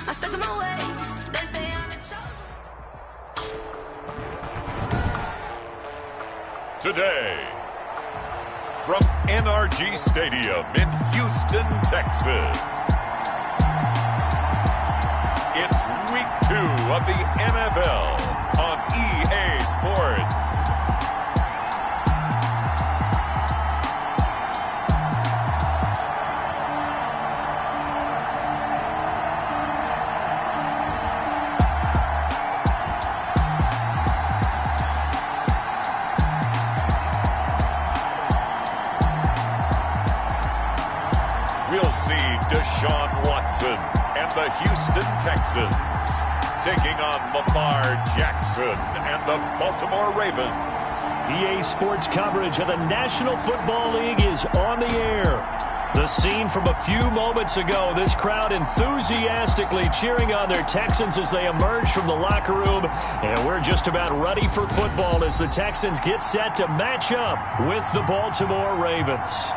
I'm stuck in my ways. They say I'm the chosen. Today, from NRG Stadium in Houston, Texas, it's Week 2 of the NFL on EA Sports. We'll see Deshaun Watson and the Houston Texans taking on Lamar Jackson and the Baltimore Ravens. EA Sports coverage of the National Football League is on the air. The scene from a few moments ago, this crowd enthusiastically cheering on their Texans as they emerge from the locker room. And we're just about ready for football as the Texans get set to match up with the Baltimore Ravens.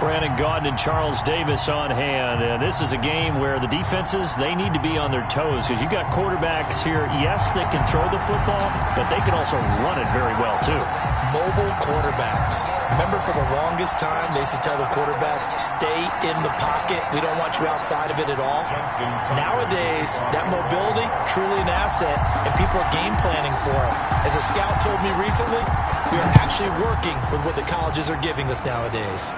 Brandon Gaudin and Charles Davis on hand. This is a game where the defenses, they need to be on their toes because you got quarterbacks here, yes, they can throw the football, but they can also run it very well, too. Mobile quarterbacks. Remember, for the longest time, they used to tell the quarterbacks, stay in the pocket. We don't want you outside of it at all. Nowadays, that mobility, truly an asset, and people are game planning for it. As a scout told me recently, we are actually working with what the colleges are giving us nowadays.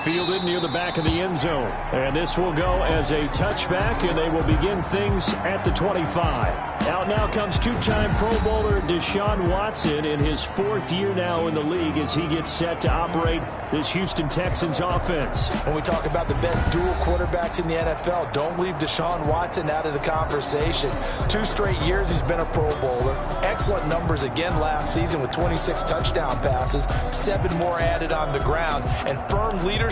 Fielded near the back of the end zone. And this will go as a touchback, and they will begin things at the 25. Out now comes two-time Pro Bowler Deshaun Watson in his fourth year now in the league as he gets set to operate this Houston Texans offense. When we talk about the best dual quarterbacks in the NFL, don't leave Deshaun Watson out of the conversation. 2 straight years he's been a Pro Bowler. Excellent numbers again last season with 26 touchdown passes, 7 more added on the ground, and firm leadership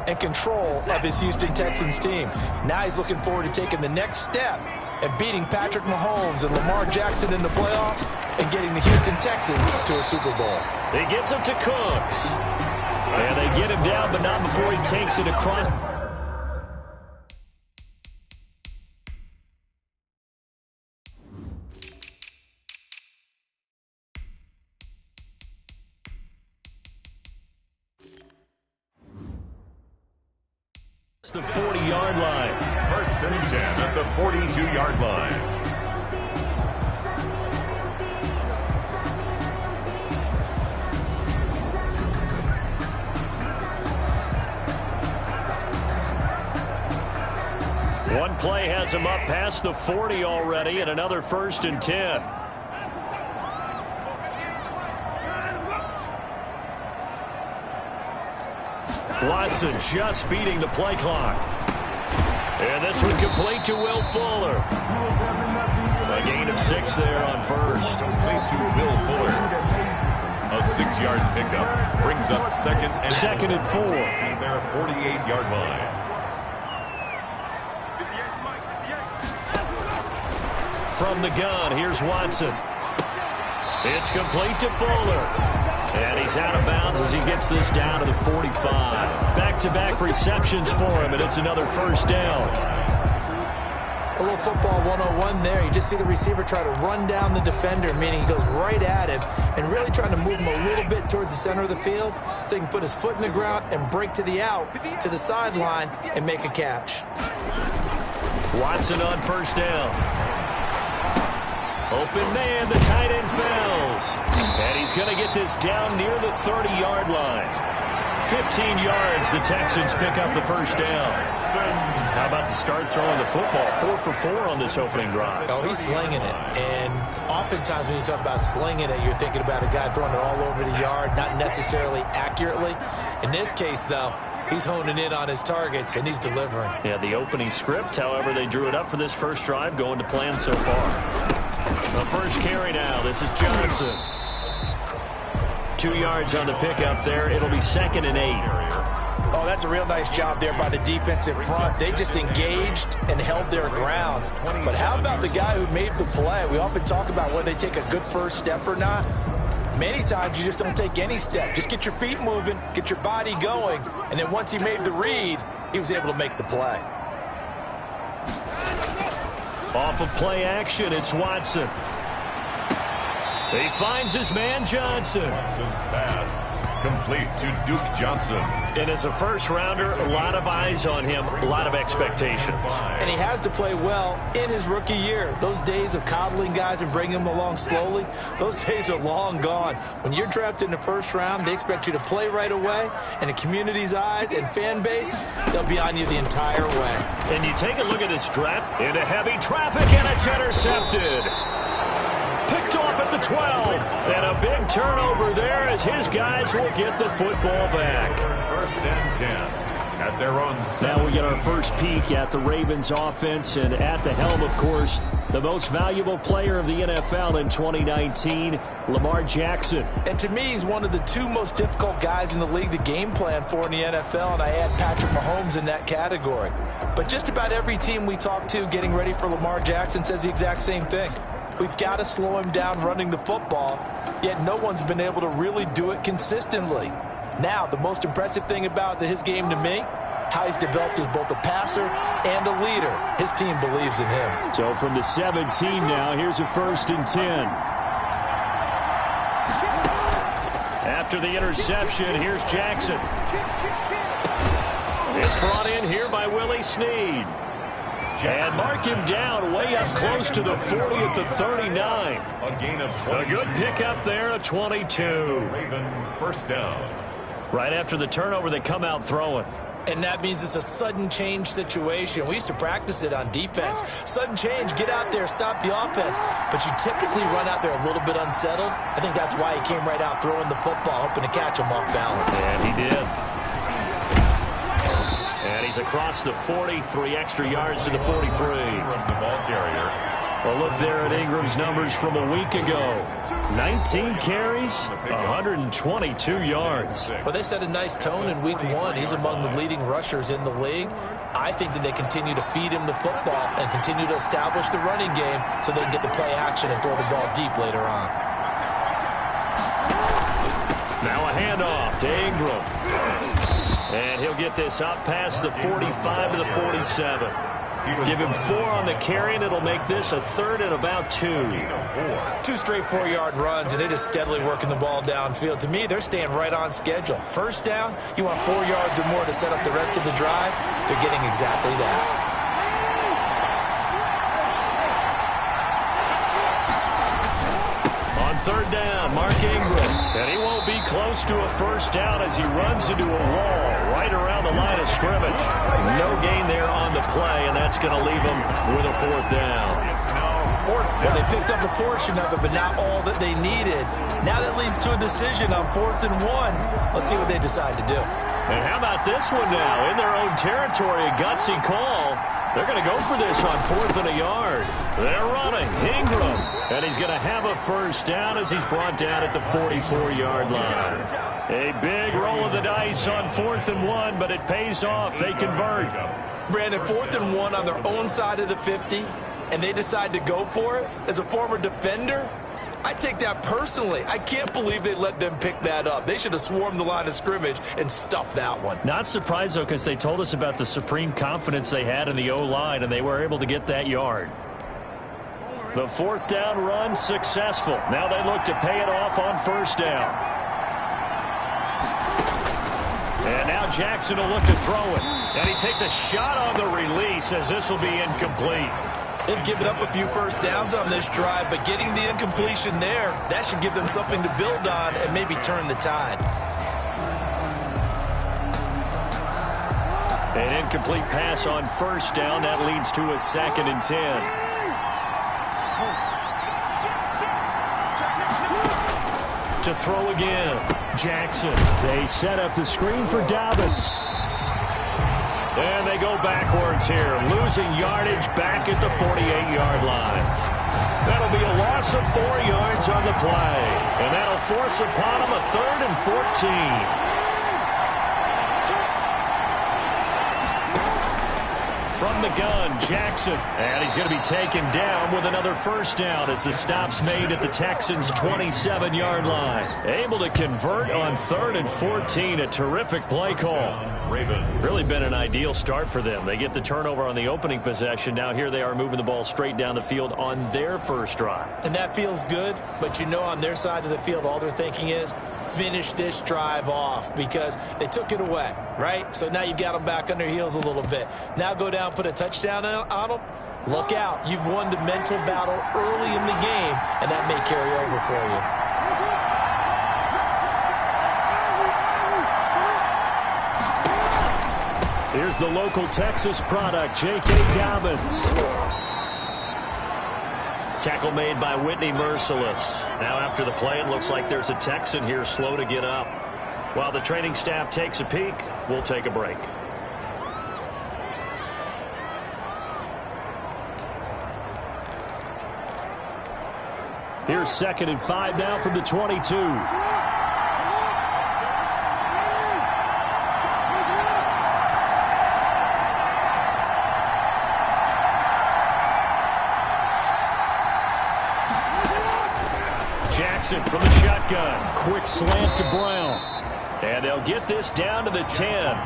and control of his Houston Texans team. Now he's looking forward to taking the next step and beating Patrick Mahomes and Lamar Jackson in the playoffs and getting the Houston Texans to a Super Bowl. He gets him to Cooks. And they get him down, but not before he takes it across. The 40-yard line. First and 10 at the 42-yard line. One play has him up past the 40 already, and another first and 10. Watson just beating the play clock. And this one complete to Will Fuller. A gain of 6 there on first. Complete to Will Fuller. A 6-yard pickup brings up second and 4. And their 48-yard line. From the gun, here's Watson. It's complete to Fuller. And he's out of bounds as he gets this down to the 45. Back-to-back receptions for him, and it's another first down. A little football 101 there. You just see the receiver try to run down the defender, meaning he goes right at him and really trying to move him a little bit towards the center of the field so he can put his foot in the ground and break to the out, to the sideline, and make a catch. Watson on first down. Open man, the tight end fails. And he's going to get this down near the 30-yard line. 15 yards, the Texans pick up the first down. How about the start throwing the football? 4 for 4 on this opening drive. Oh, he's slinging it. And oftentimes when you talk about slinging it, you're thinking about a guy throwing it all over the yard, not necessarily accurately. In this case, though, he's honing in on his targets, and he's delivering. Yeah, the opening script, however, they drew it up for this first drive, going to plan so far. The first carry now. This is Johnson. 2 yards on the pickup there. It'll be 2nd and 8. Oh, that's a real nice job there by the defensive front. They just engaged and held their ground. But how about the guy who made the play? We often talk about whether they take a good first step or not. Many times you just don't take any step. Just get your feet moving, get your body going, and then once he made the read, he was able to make the play. Off of play action, it's Watson. He finds his man Johnson. Watson's pass complete to Duke Johnson. And as a first-rounder, a lot of eyes on him, a lot of expectations. And he has to play well in his rookie year. Those days of coddling guys and bringing them along slowly, those days are long gone. When you're drafted in the first round, they expect you to play right away. And the community's eyes and fan base, they'll be on you the entire way. And you take a look at this draft into heavy traffic, and it's intercepted. Picked off at the 12. And a big turnover there as his guys will get the football back. First and 10 at their own set. Now we get our first peek at the Ravens offense, and at the helm, of course, the most valuable player of the NFL in 2019, Lamar Jackson. And to me, he's one of the two most difficult guys in the league to game plan for in the NFL, and I add Patrick Mahomes in that category. But just about every team we talk to getting ready for Lamar Jackson says the exact same thing. We've got to slow him down running the football, yet no one's been able to really do it consistently. Now, the most impressive thing about his game to me, how he's developed as both a passer and a leader. His team believes in him. So from the 17 now, here's a 1st and 10. After the interception, here's Jackson. It's brought in here by Willie Snead. And mark him down way up close to the 40 at the 39. A gain of 20. A good pickup there, a 22. Raven first down. Right after the turnover, they come out throwing. And that means it's a sudden change situation. We used to practice it on defense. Sudden change, get out there, stop the offense. But you typically run out there a little bit unsettled. I think that's why he came right out throwing the football, hoping to catch him off balance. And he did. And he's across the 40, 3 extra yards to the 43. From the ball carrier. A look there at Ingram's numbers from a week ago. 19 carries, 122 yards. Well, they set a nice tone in week 1. He's among the leading rushers in the league. I think that they continue to feed him the football and continue to establish the running game so they can get the play action and throw the ball deep later on. Now a handoff to Ingram. And he'll get this up past the 45 to the 47. Give him 4 on the carry, and it'll make this a 3rd and about 2. 2 straight 4-yard runs, and they're just steadily working the ball downfield. To me, they're staying right on schedule. First down, you want 4 yards or more to set up the rest of the drive. They're getting exactly that. On 3rd down, Mark Ingram. And he won't be close to a first down as he runs into a wall right around the line of scrimmage. No gain there on the play, and that's going to leave him with a 4th down. Well, they picked up a portion of it, but not all that they needed. Now that leads to a decision on 4th and 1. Let's see what they decide to do. And how about this one now? In their own territory, a gutsy call. They're going to go for this on 4th and a yard. They're running. Ingram. And he's going to have a first down as he's brought down at the 44-yard line. A big roll of the dice on 4th and 1, but it pays off. They convert. Brandon, 4th and 1 on their own side of the 50, and they decide to go for it. As a former defender, I take that personally. I can't believe they let them pick that up. They should have swarmed the line of scrimmage and stuffed that one. Not surprised, though, because they told us about the supreme confidence they had in the O-line, and they were able to get that yard. The 4th down run successful. Now they look to pay it off on 1st down. And now Jackson will look to throw it. And he takes a shot on the release as this will be incomplete. They've given up a few first downs on this drive, but getting the incompletion there, that should give them something to build on and maybe turn the tide. An incomplete pass on 1st down. That leads to a 2nd and 10. To throw again. Jackson. They set up the screen for Dobbins. And they go backwards here, losing yardage back at the 48-yard line. That'll be a loss of 4 yards on the play. And that'll force upon them a 3rd and 14. from the gun. Jackson. And he's going to be taken down with another first down as the stop's made at the Texans' 27-yard line. Able to convert on 3rd and 14. A terrific play call. Really been an ideal start for them. They get the turnover on the opening possession. Now here they are moving the ball straight down the field on their first drive. And that feels good, but you know on their side of the field all they're thinking is finish this drive off because they took it away, right? So now you've got them back on their heels a little bit. Now go down, put a touchdown on them. Look out. You've won the mental battle early in the game, and that may carry over for you. Here's the local Texas product, J.K. Dobbins. Tackle made by Whitney Merciless. Now after the play, it looks like there's a Texan here slow to get up. While the training staff takes a peek, we'll take a break. Here's 2nd and 5 now from the 22. Jackson from the shotgun. Quick slant to Brown. And they'll get this down to the 10.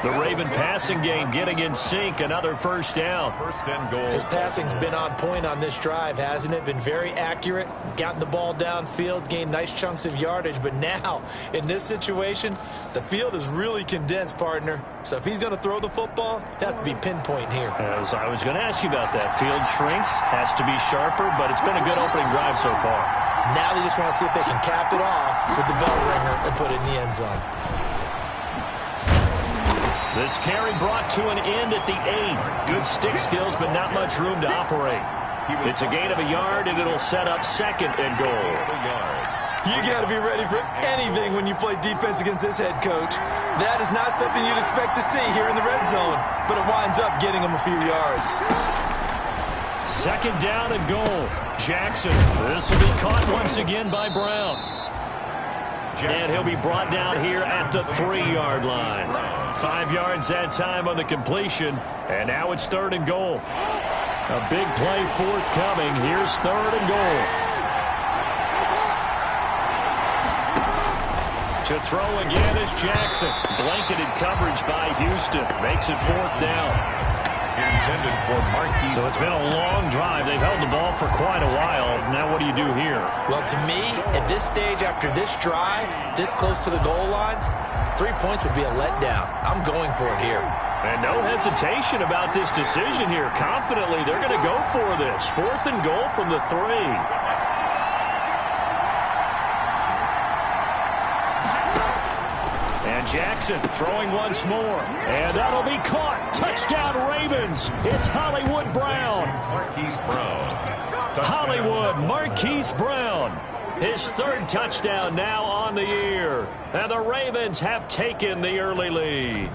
The Raven passing game getting in sync. Another first down. First and goal. His passing's been on point on this drive, hasn't it? Been very accurate. Gotten the ball downfield, gained nice chunks of yardage. But now, in this situation, the field is really condensed, partner. So if he's going to throw the football, that has to be pinpoint here. As I was going to ask you about that. Field shrinks, has to be sharper, but it's been a good opening drive so far. Now they just want to see if they can cap it off with the bell ringer and put it in the end zone. This carry brought to an end at the 8. Good stick skills, but not much room to operate. It's a gain of a yard, and it'll set up 2nd and goal. You got to be ready for anything when you play defense against this head coach. That is not something you'd expect to see here in the red zone, but it winds up getting them a few yards. 2nd down and goal. Jackson. This will be caught once again by Brown. And he'll be brought down here at the 3-yard line. 5 yards that time on the completion. And now it's 3rd and goal. A big play forthcoming. Here's 3rd and goal. To throw again is Jackson. Blanketed coverage by Houston. Makes it 4th down. Intended for Marquis. So it's been a long drive. They've held the ball for quite a while. Now what do you do here? Well, to me, at this stage after this drive, this close to the goal line, 3 points would be a letdown. I'm going for it here. And no hesitation about this decision here. Confidently, they're going to go for this. 4th and goal from the 3. And Jackson throwing once more. And that'll be caught. Touchdown Ravens. It's Hollywood Brown. Marquise Brown. Hollywood Marquise Brown. His 3rd touchdown now on the year. And the Ravens have taken the early lead.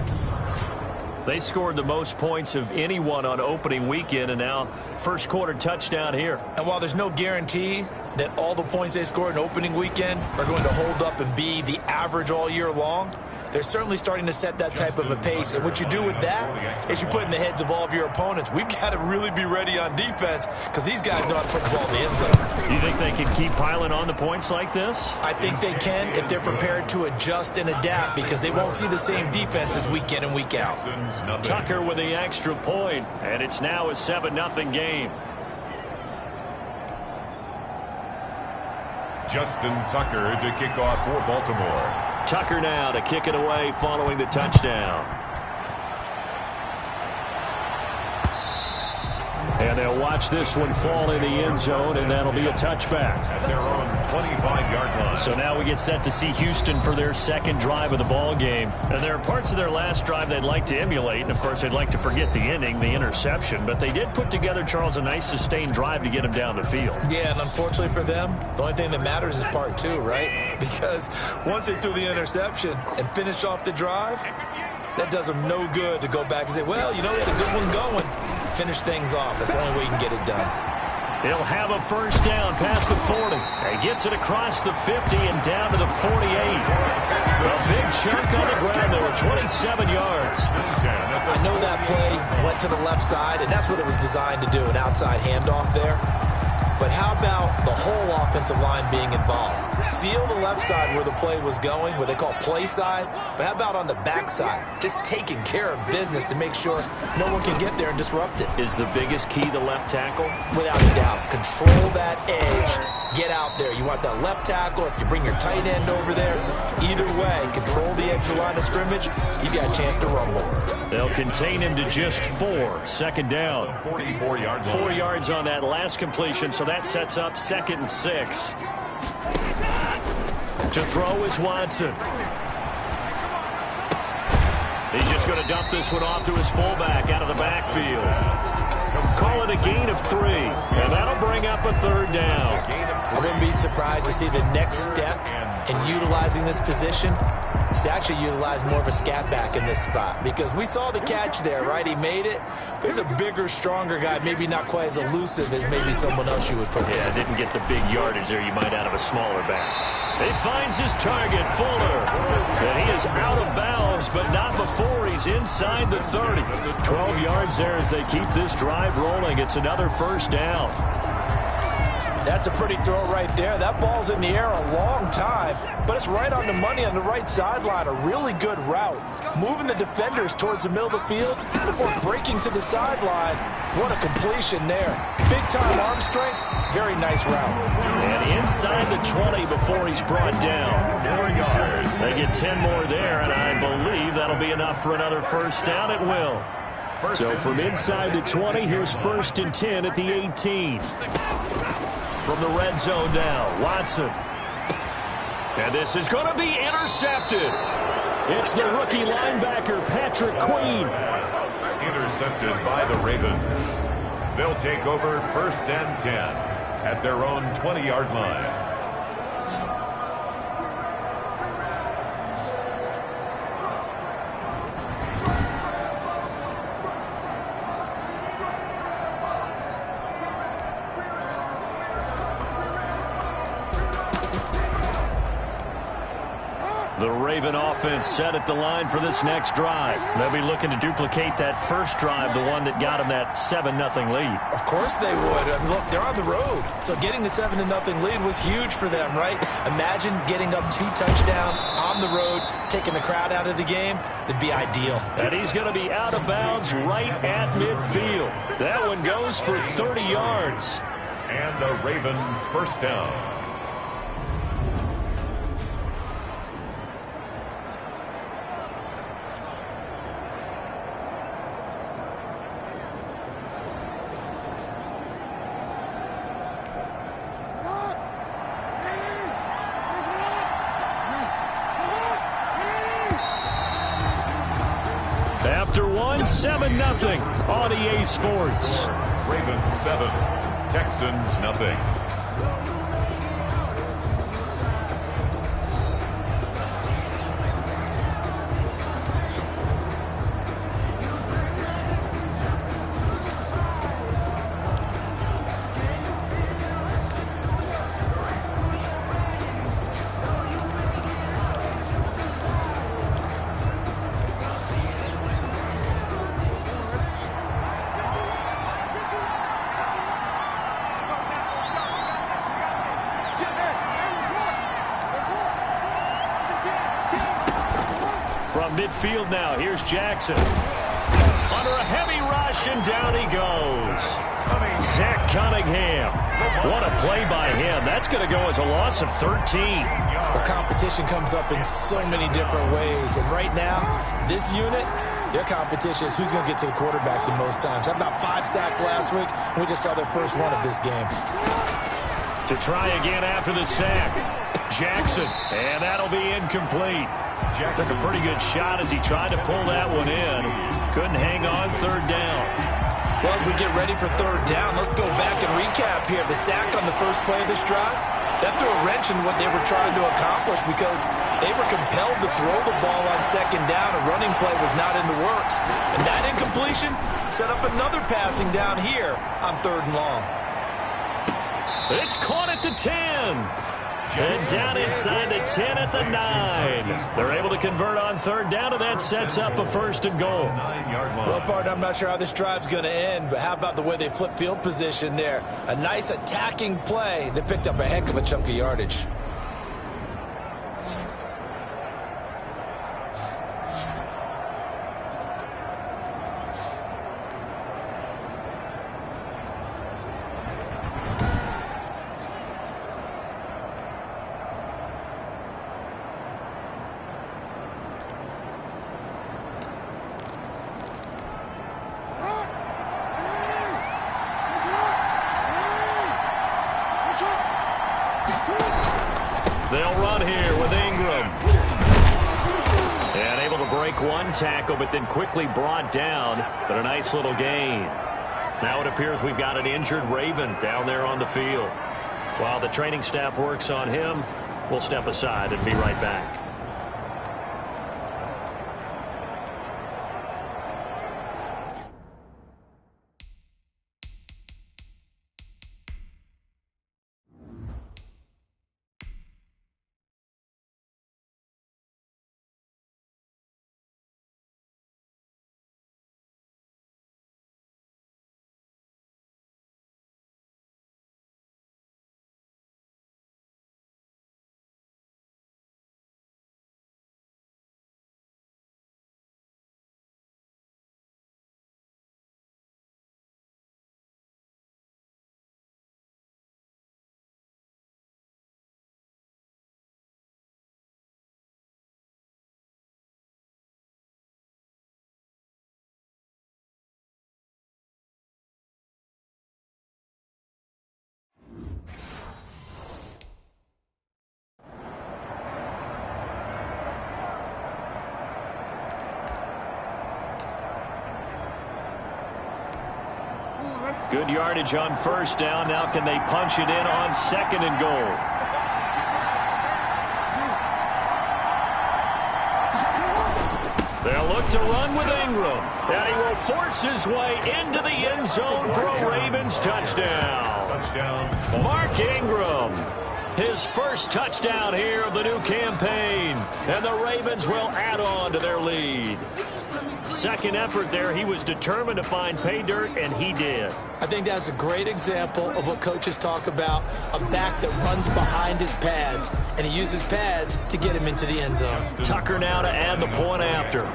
They scored the most points of anyone on opening weekend, and now first quarter touchdown here. And while there's no guarantee that all the points they scored in opening weekend are going to hold up and be the average all year long, they're certainly starting to set that type of a pace. And what you do with that is you put in the heads of all of your opponents, we've got to really be ready on defense because these guys know how to put the ball in the end zone. You think they can keep piling on the points like this? I think they can if they're prepared to adjust and adapt because they won't see the same defenses week in and week out. Tucker with the extra point, and it's now a 7-0 game. Justin Tucker to kick off for Baltimore. Tucker now to kick it away following the touchdown. And they'll watch this one fall in the end zone, and that'll be a touchback. At their own 25-yard line. So now we get set to see Houston for their 2nd drive of the ball game. And there are parts of their last drive they'd like to emulate, and of course they'd like to forget the inning, the interception. But they did put together, Charles, a nice sustained drive to get them down the field. Yeah, and unfortunately for them, the only thing that matters is part 2, right? Because once they threw the interception and finished off the drive, that does them no good to go back and say, well, you know, we had a good one going. Finish things off. That's the only way you can get it done. He'll have a first down past the 40. He gets it across the 50 and down to the 48. A big chunk on the ground there, 27 yards. I know that play went to the left side, and that's what it was designed to do, an outside handoff there. But how about the whole offensive line being involved? Seal the left side where the play was going, what they call play side. But how about on the back side? Just taking care of business to make sure no one can get there and disrupt it. Is the biggest key the left tackle? Without a doubt. Control that edge. Get out there. You want that left tackle. If you bring your tight end over there, either way, control the edge of the line of scrimmage, you got a chance to rumble. They'll contain him to just 4. Second down. 44 yards. 4 yards on that last completion, so that sets up 2nd and 6. To throw is Watson. He's just going to dump this one off to his fullback out of the backfield. Call it a gain of 3, and that'll bring up a 3rd down. I wouldn't be surprised to see the next step in utilizing this position is to actually utilize more of a scat back in this spot, because we saw the catch there, right? He made it. There's a bigger, stronger guy, maybe not quite as elusive as maybe someone else you would put there. Yeah, didn't get the big yardage there you might out of a smaller back. He finds his target, Fuller. And he is out of bounds, but not before he's inside the 30. 12 yards there as they keep this drive rolling. It's another first down. That's a pretty throw right there. That ball's in the air a long time, but it's right on the money on the right sideline. A really good route. Moving the defenders towards the middle of the field before breaking to the sideline. What a completion there. Big-time arm strength. Very nice route. And inside the 20 before he's brought down. 4 yards. They get 10 more there, and I believe that'll be enough for another first down. It will. So from inside the 20, here's 1st and 10 at the 18. From the red zone now, Watson. And this is going to be intercepted. It's the rookie linebacker, Patrick Queen. Intercepted by the Ravens. They'll take over 1st and 10 at their own 20-yard line. The Raven offense set at the line for this next drive. They'll be looking to duplicate that first drive, the one that got them that 7-0 lead. Of course they would. I mean, look, they're on the road. So getting the 7-0 lead was huge for them, right? Imagine getting up 2 touchdowns on the road, taking the crowd out of the game. That'd be ideal. And he's going to be out of bounds right at midfield. That one goes for 30 yards. And a Raven first down. After 7-0 on EA Sports. Ravens 7, Texans nothing. From midfield now, here's Jackson. Under a heavy rush, and down he goes. Zach Cunningham. What a play by him. That's going to go as a loss of 13. The competition comes up in so many different ways. And right now, this unit, their competition is who's going to get to the quarterback the most times. Had about 5 sacks last week, and we just saw their first one of this game. To try again after the sack. Jackson, and that'll be incomplete. Took a pretty good shot as he tried to pull that one in. Couldn't hang on 3rd down. Well, as we get ready for 3rd down, let's go back and recap here. The sack on the first play of this drive, that threw a wrench in what they were trying to accomplish because they were compelled to throw the ball on 2nd down. A running play was not in the works. And that incompletion set up another passing down here on 3rd and long. It's caught at the 10. And down inside the 10 at the 9. They're able to convert on third down, and that sets up a 1st and goal. Well, partner, I'm not sure how this drive's going to end, but how about the way they flip field position there? A nice attacking play. They picked up a heck of a chunk of yardage. They'll run here with Ingram. And able to break one tackle, but then quickly brought down. But a nice little gain. Now it appears we've got an injured Raven down there on the field. While the training staff works on him, we'll step aside and be right back. Good yardage on first down. Now can they punch it in on 2nd and goal? They'll look to run with Ingram. And he will force his way into the end zone for a Ravens touchdown. Mark Ingram. His first touchdown here of the new campaign. And the Ravens will add on to their lead. Second effort there, he was determined to find pay dirt, and he did. I think that's a great example of what coaches talk about, a back that runs behind his pads, and he uses pads to get him into the end zone. Tucker now to add the point after.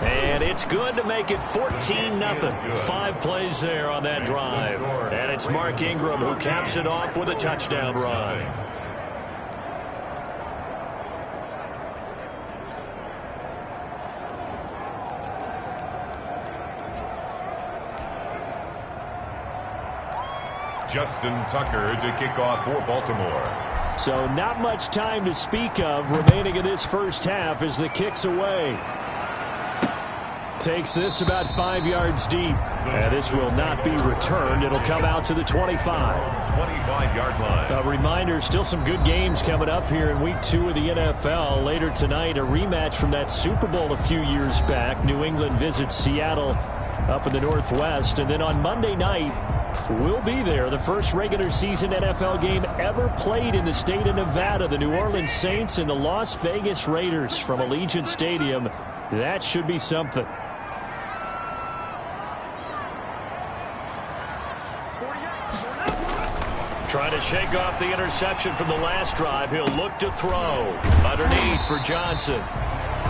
And it's good to make it 14-0. 5 plays there on that drive. And it's Mark Ingram who caps it off with a touchdown run. Justin Tucker to kick off for Baltimore. So not much time to speak of remaining in this first half as the kick's away. Takes this about 5 yards deep. And this will not be returned. It'll come out to the 25. 25-yard line. A reminder, still some good games coming up here in Week 2 of the NFL. Later tonight, a rematch from that Super Bowl a few years back. New England visits Seattle up in the Northwest. And then on Monday night, we'll be there. The first regular season NFL game ever played in the state of Nevada. The New Orleans Saints and the Las Vegas Raiders from Allegiant Stadium. That should be something. Trying to shake off the interception from the last drive. He'll look to throw. Underneath for Johnson.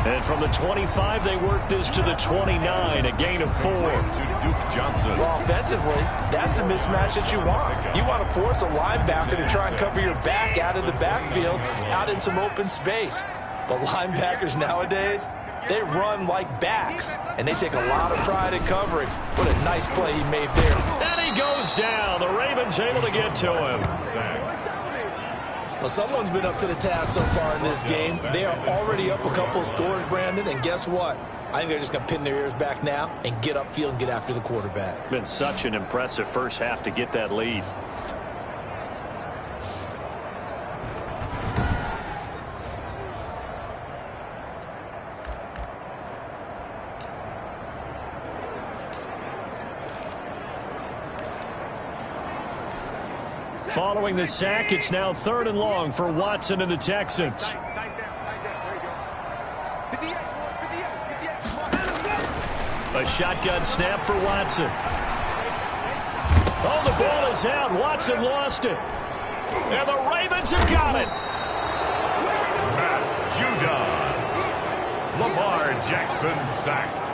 And from the 25, they work this to the 29, a gain of 4. To Duke Johnson. Well, offensively, that's the mismatch that you want. You want to force a linebacker to try and cover your back out of the backfield, out in some open space. The linebackers nowadays, they run like backs, and they take a lot of pride in covering. What a nice play he made there. And he goes down. The Ravens able to get to him. Well, someone's been up to the task so far in this game. They are already up a couple of scores, Brandon, and guess what? I think they're just going to pin their ears back now and get upfield and get after the quarterback. Been such an impressive first half to get that lead. Following the sack, it's now 3rd and long for Watson and the Texans. A shotgun snap for Watson. Oh, the ball is out. Watson lost it. And the Ravens have got it. Lamar Jackson sacked.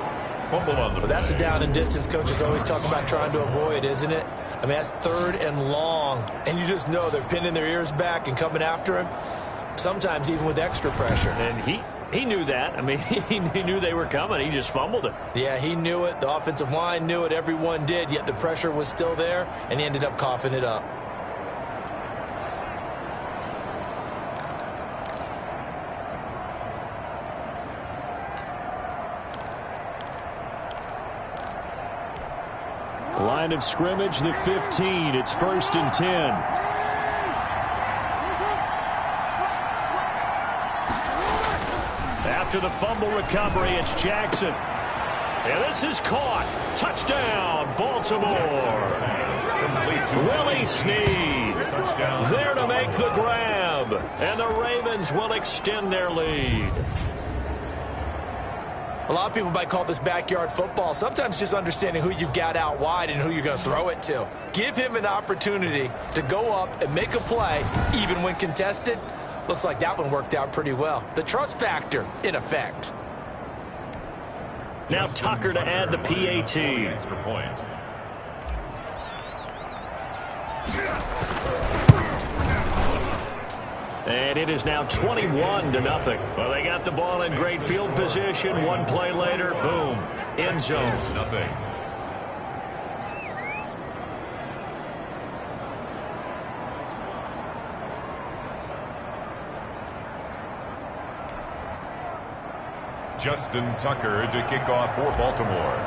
Fumble on the But that's a down and distance coaches always talk about trying to avoid, isn't it? I mean, that's 3rd and long. And you just know they're pinning their ears back and coming after him, sometimes even with extra pressure. And he knew that. I mean, he knew they were coming. He just fumbled it. Yeah, he knew it. The offensive line knew it. Everyone did, yet the pressure was still there, and he ended up coughing it up. Line of scrimmage, the 15. It's 1st and 10. After the fumble recovery, it's Jackson. And this is caught. Touchdown, Baltimore. Willie Snead there to make the grab. And the Ravens will extend their lead. A lot of people might call this backyard football. Sometimes just understanding who you've got out wide and who you're going to throw it to. Give him an opportunity to go up and make a play, even when contested. Looks like that one worked out pretty well. The trust factor, in effect. Now Tucker to add the PAT. Extra point. And it is now 21-0. Well, they got the ball in great field position. One play later, boom, end zone. Nothing. Justin Tucker to kick off for Baltimore.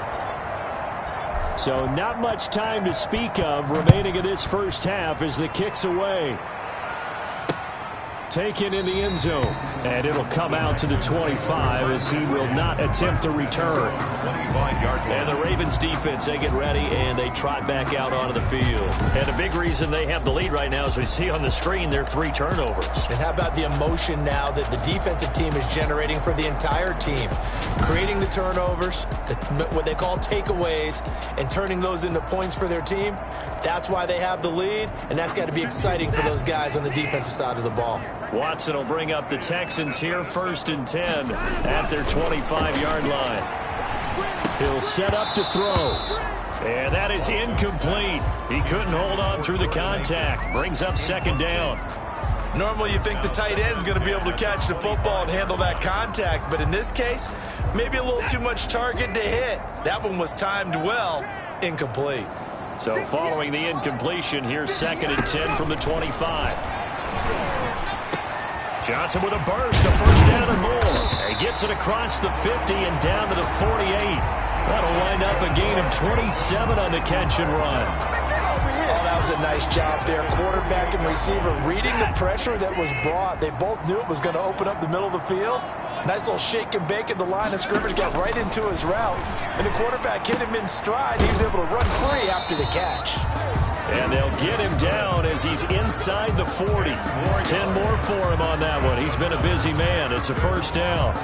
So not much time to speak of remaining in this first half as the kick's away. Taken in the end zone. And it'll come out to the 25 as he will not attempt to return. 25-yard line. And the Ravens defense, they get ready and they trot back out onto the field. And a big reason they have the lead right now, as we see on the screen, they're 3 turnovers. And how about the emotion now that the defensive team is generating for the entire team? Creating the turnovers, what they call takeaways, and turning those into points for their team. That's why they have the lead, and that's got to be exciting for those guys on the defensive side of the ball. Watson will bring up the Texans here, 1st and 10 at their 25-yard line. He'll set up to throw. And that is incomplete. He couldn't hold on through the contact. Brings up 2nd down. Normally you think the tight end's going to be able to catch the football and handle that contact, but in this case, maybe a little too much target to hit. That one was timed well, incomplete. So following the incompletion, here's 2nd and 10 from the 25. Johnson with a burst, a 1st down and more. He gets it across the 50 and down to the 48. That'll wind up a gain of 27 on the catch and run. Oh, that was a nice job there. Quarterback and receiver reading the pressure that was brought. They both knew it was going to open up the middle of the field. Nice little shake and bake at the line of scrimmage, got right into his route. And the quarterback hit him in stride. He was able to run free after the catch. And they'll get him down as he's inside the 40. 10 more for him on that one. He's been a busy man. It's a 1st down.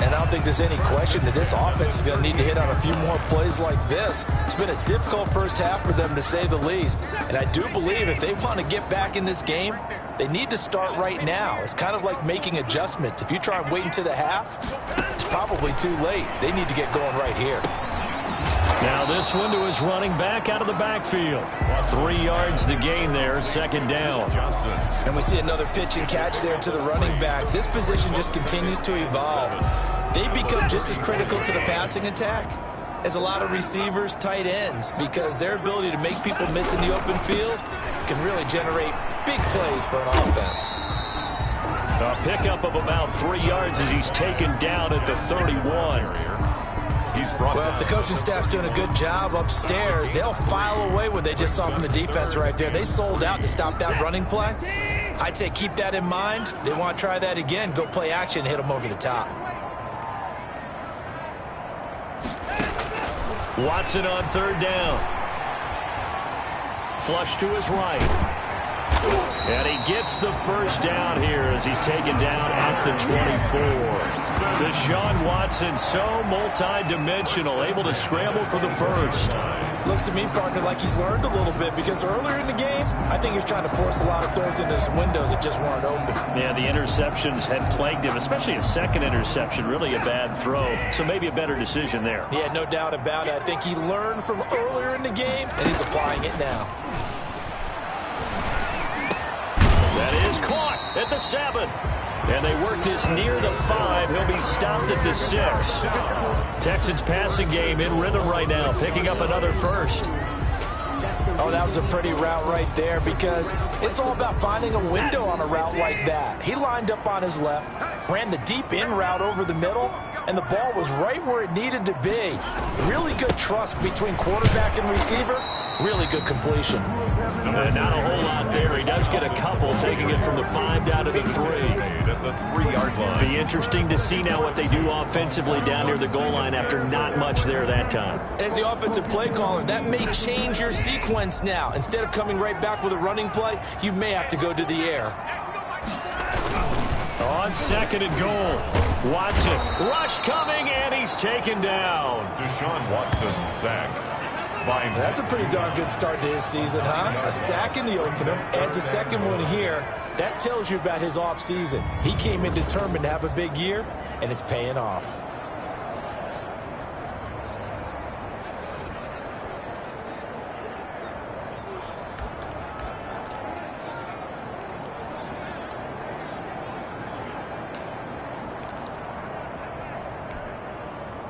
And I don't think there's any question that this offense is going to need to hit on a few more plays like this. It's been a difficult first half for them, to say the least. And I do believe if they want to get back in this game, they need to start right now. It's kind of like making adjustments. If you try and wait until the half, it's probably too late. They need to get going right here. Now this one to his running back out of the backfield. 3 yards the gain there, 2nd down. And we see another pitch and catch there to the running back. This position just continues to evolve. They become just as critical to the passing attack as a lot of receivers, tight ends, because their ability to make people miss in the open field can really generate big plays for an offense. A pickup of about 3 yards as he's taken down at the 31. Well, if the coaching staff's doing a good job upstairs, they'll file away what they just saw from the defense right there. They sold out to stop that running play. I'd say keep that in mind. They want to try that again. Go play action, hit them over the top. Watson on 3rd down. Flush to his right. And he gets the first down here as he's taken down at the 24. Deshaun Watson, so multi-dimensional, able to scramble for the first. Looks to me, partner, like he's learned a little bit because earlier in the game, I think he was trying to force a lot of throws into his windows that just weren't open. Yeah, the interceptions had plagued him, especially a second interception, really a bad throw. So maybe a better decision there. Yeah, no doubt about it. I think he learned from earlier in the game, and he's applying it now. That is caught at the 7. And they work this near the 5. He'll be stopped at the 6. Texans passing game in rhythm right now, picking up another first. Oh, that was a pretty route right there because it's all about finding a window on a route like that. He lined up on his left, ran the deep in route over the middle, and the ball was right where it needed to be. Really good trust between quarterback and receiver. Really good completion. And not a whole lot there. He does get a couple, taking it from the 5 down to the 3. At the 3-yard line. Be interesting to see now what they do offensively down near the goal line after not much there that time. As the offensive play caller, that may change your sequence now. Instead of coming right back with a running play, you may have to go to the air. On 2nd and goal, Watson, rush coming, and he's taken down. Deshaun Watson sacked. That's a pretty darn good start to his season, huh? A sack in the opener, adds a second one here. That tells you about his offseason. He came in determined to have a big year, and it's paying off.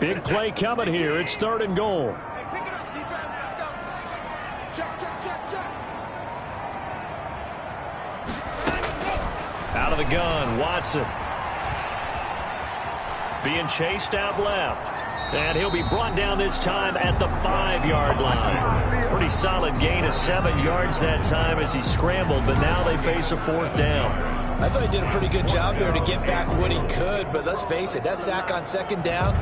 Big play coming here. It's 3rd and goal. Out of the gun, Watson. Being chased out left. And he'll be brought down this time at the 5-yard line. Pretty solid gain of 7 yards that time as he scrambled, but now they face a 4th down. I thought he did a pretty good job there to get back what he could, but let's face it, that sack on 2nd down,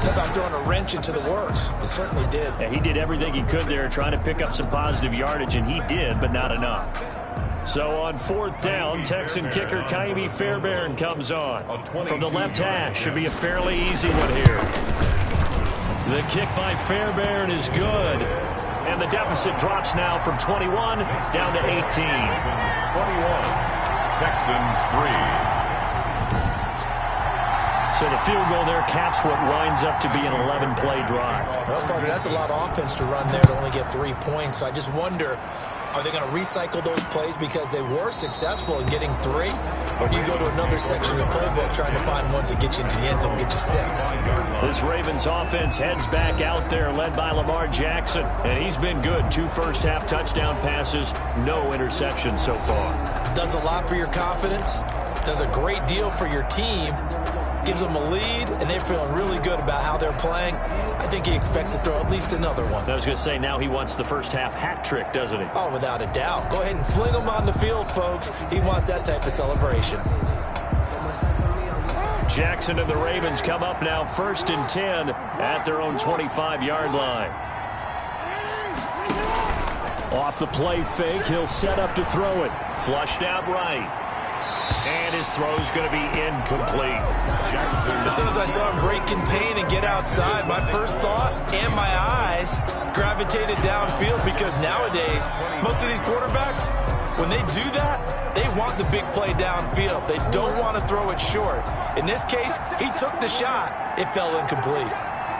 talk about throwing a wrench into the works. It certainly did. Yeah, he did everything he could there trying to pick up some positive yardage, and he did, but not enough. So on 4th down, Texan kicker Kaimi Fairbairn comes on. From the left hash, should be a fairly easy one here. The kick by Fairbairn is good. And the deficit drops now from 21 down to 18. 21. Texans 3. So the field goal there caps what winds up to be an 11-play drive. Well, partner, that's a lot of offense to run there to only get 3 points. So I just wonder, are they going to recycle those plays because they were successful in getting 3? Or do you go to another section of the playbook trying to find ones that get you into the end zone and get you 6? This Ravens offense heads back out there, led by Lamar Jackson. And he's been good. 2 first-half touchdown passes, no interceptions so far. Does a lot for your confidence. Does a great deal for your team. Gives them a lead, and they're feeling really good about how they're playing. I think he expects to throw at least another one. I was going to say, now he wants the first-half hat trick, doesn't he? Oh, without a doubt. Go ahead and fling him on the field, folks. He wants that type of celebration. Jackson and the Ravens come up now 1st and 10 at their own 25-yard line. Off the play fake, he'll set up to throw it. Flushed out right. And his throw's going to be incomplete. As soon as I saw him break contain and get outside, my first thought and my eyes gravitated downfield because nowadays, most of these quarterbacks, when they do that, they want the big play downfield. They don't want to throw it short. In this case, he took the shot. It fell incomplete.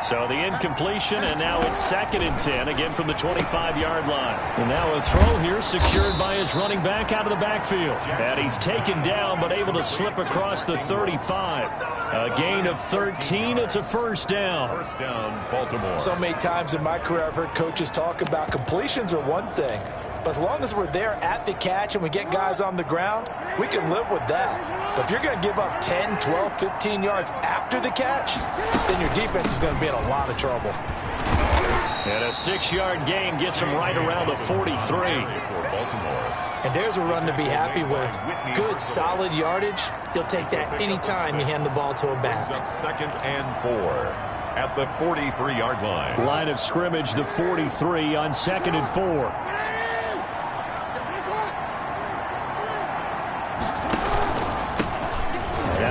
So the incompletion, and now it's 2nd and 10, again from the 25-yard line. And now a throw here secured by his running back out of the backfield. And he's taken down, but able to slip across the 35. A gain of 13. It's a 1st down. 1st down, Baltimore. So many times in my career, I've heard coaches talk about completions are one thing. But as long as we're there at the catch and we get guys on the ground, we can live with that. But if you're going to give up 10, 12, 15 yards after the catch, then your defense is going to be in a lot of trouble. And a 6-yard gain gets him right around the 43. And there's a run to be happy with. Good, solid yardage. He'll take that anytime you hand the ball to a back. 2nd and 4 at the 43-yard line. Line of scrimmage, the 43 on 2nd and 4.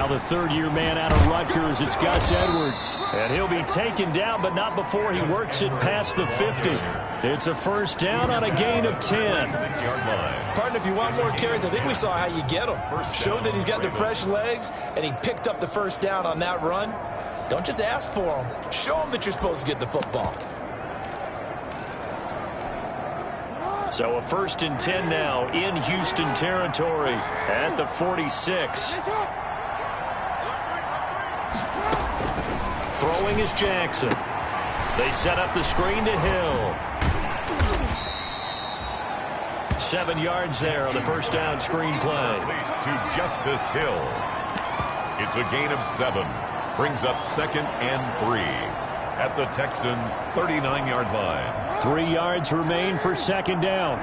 Now the third-year man out of Rutgers, it's Gus Edwards. And he'll be taken down, but not before he works it past the 50. It's a first down on a gain of 10. Partner, if you want more carries, I think we saw how you get him. Showed that he's got the fresh legs, and he picked up the first down on that run. Don't just ask for him. Show him that you're supposed to get the football. So a first and 10 now in Houston territory at the 46. Throwing is Jackson. They set up the screen to Hill. 7 yards there on the first down screen play. To Justice Hill. It's a gain of 7. Brings up 2nd and 3 at the Texans' 39-yard line. 3 yards remain for second down.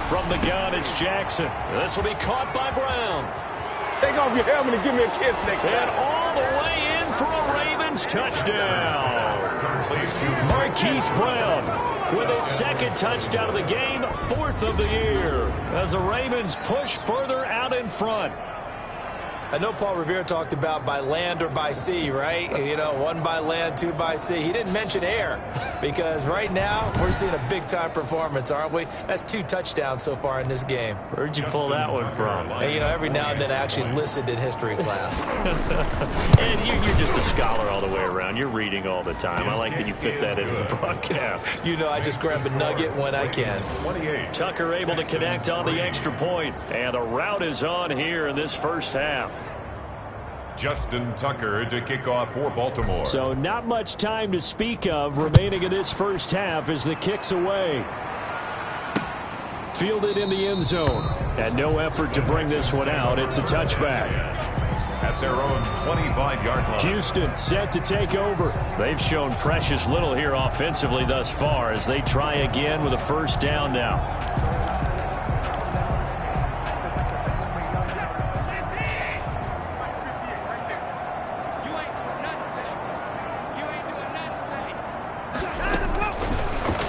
From the gun, it's Jackson. This will be caught by Brown. Take off your helmet and give me a kiss next time. And all the way in for a Ravens touchdown. Marquise Brown with his second touchdown of the game, 4th of the year, as the Ravens push further out in front. I know Paul Revere talked about by land or by sea, right? You know, 1 by land, 2 by sea. He didn't mention air because right now we're seeing a big-time performance, aren't we? That's 2 touchdowns so far in this game. Where'd you pull that one from? And, you know, every now and then I actually listened in history class. And you're just a scholar all the way around. You're reading all the time. I like that you fit that into the broadcast. You know, I just grab a nugget when I can. Tucker able to connect on the extra point, and the route is on here in this first half. Justin Tucker to kick off for Baltimore. So not much time to speak of remaining in this first half as the kick's away. Fielded in the end zone. And no effort to bring this one out. It's a touchback. At their own 25-yard line. Houston set to take over. They've shown precious little here offensively thus far as they try again with a first down now.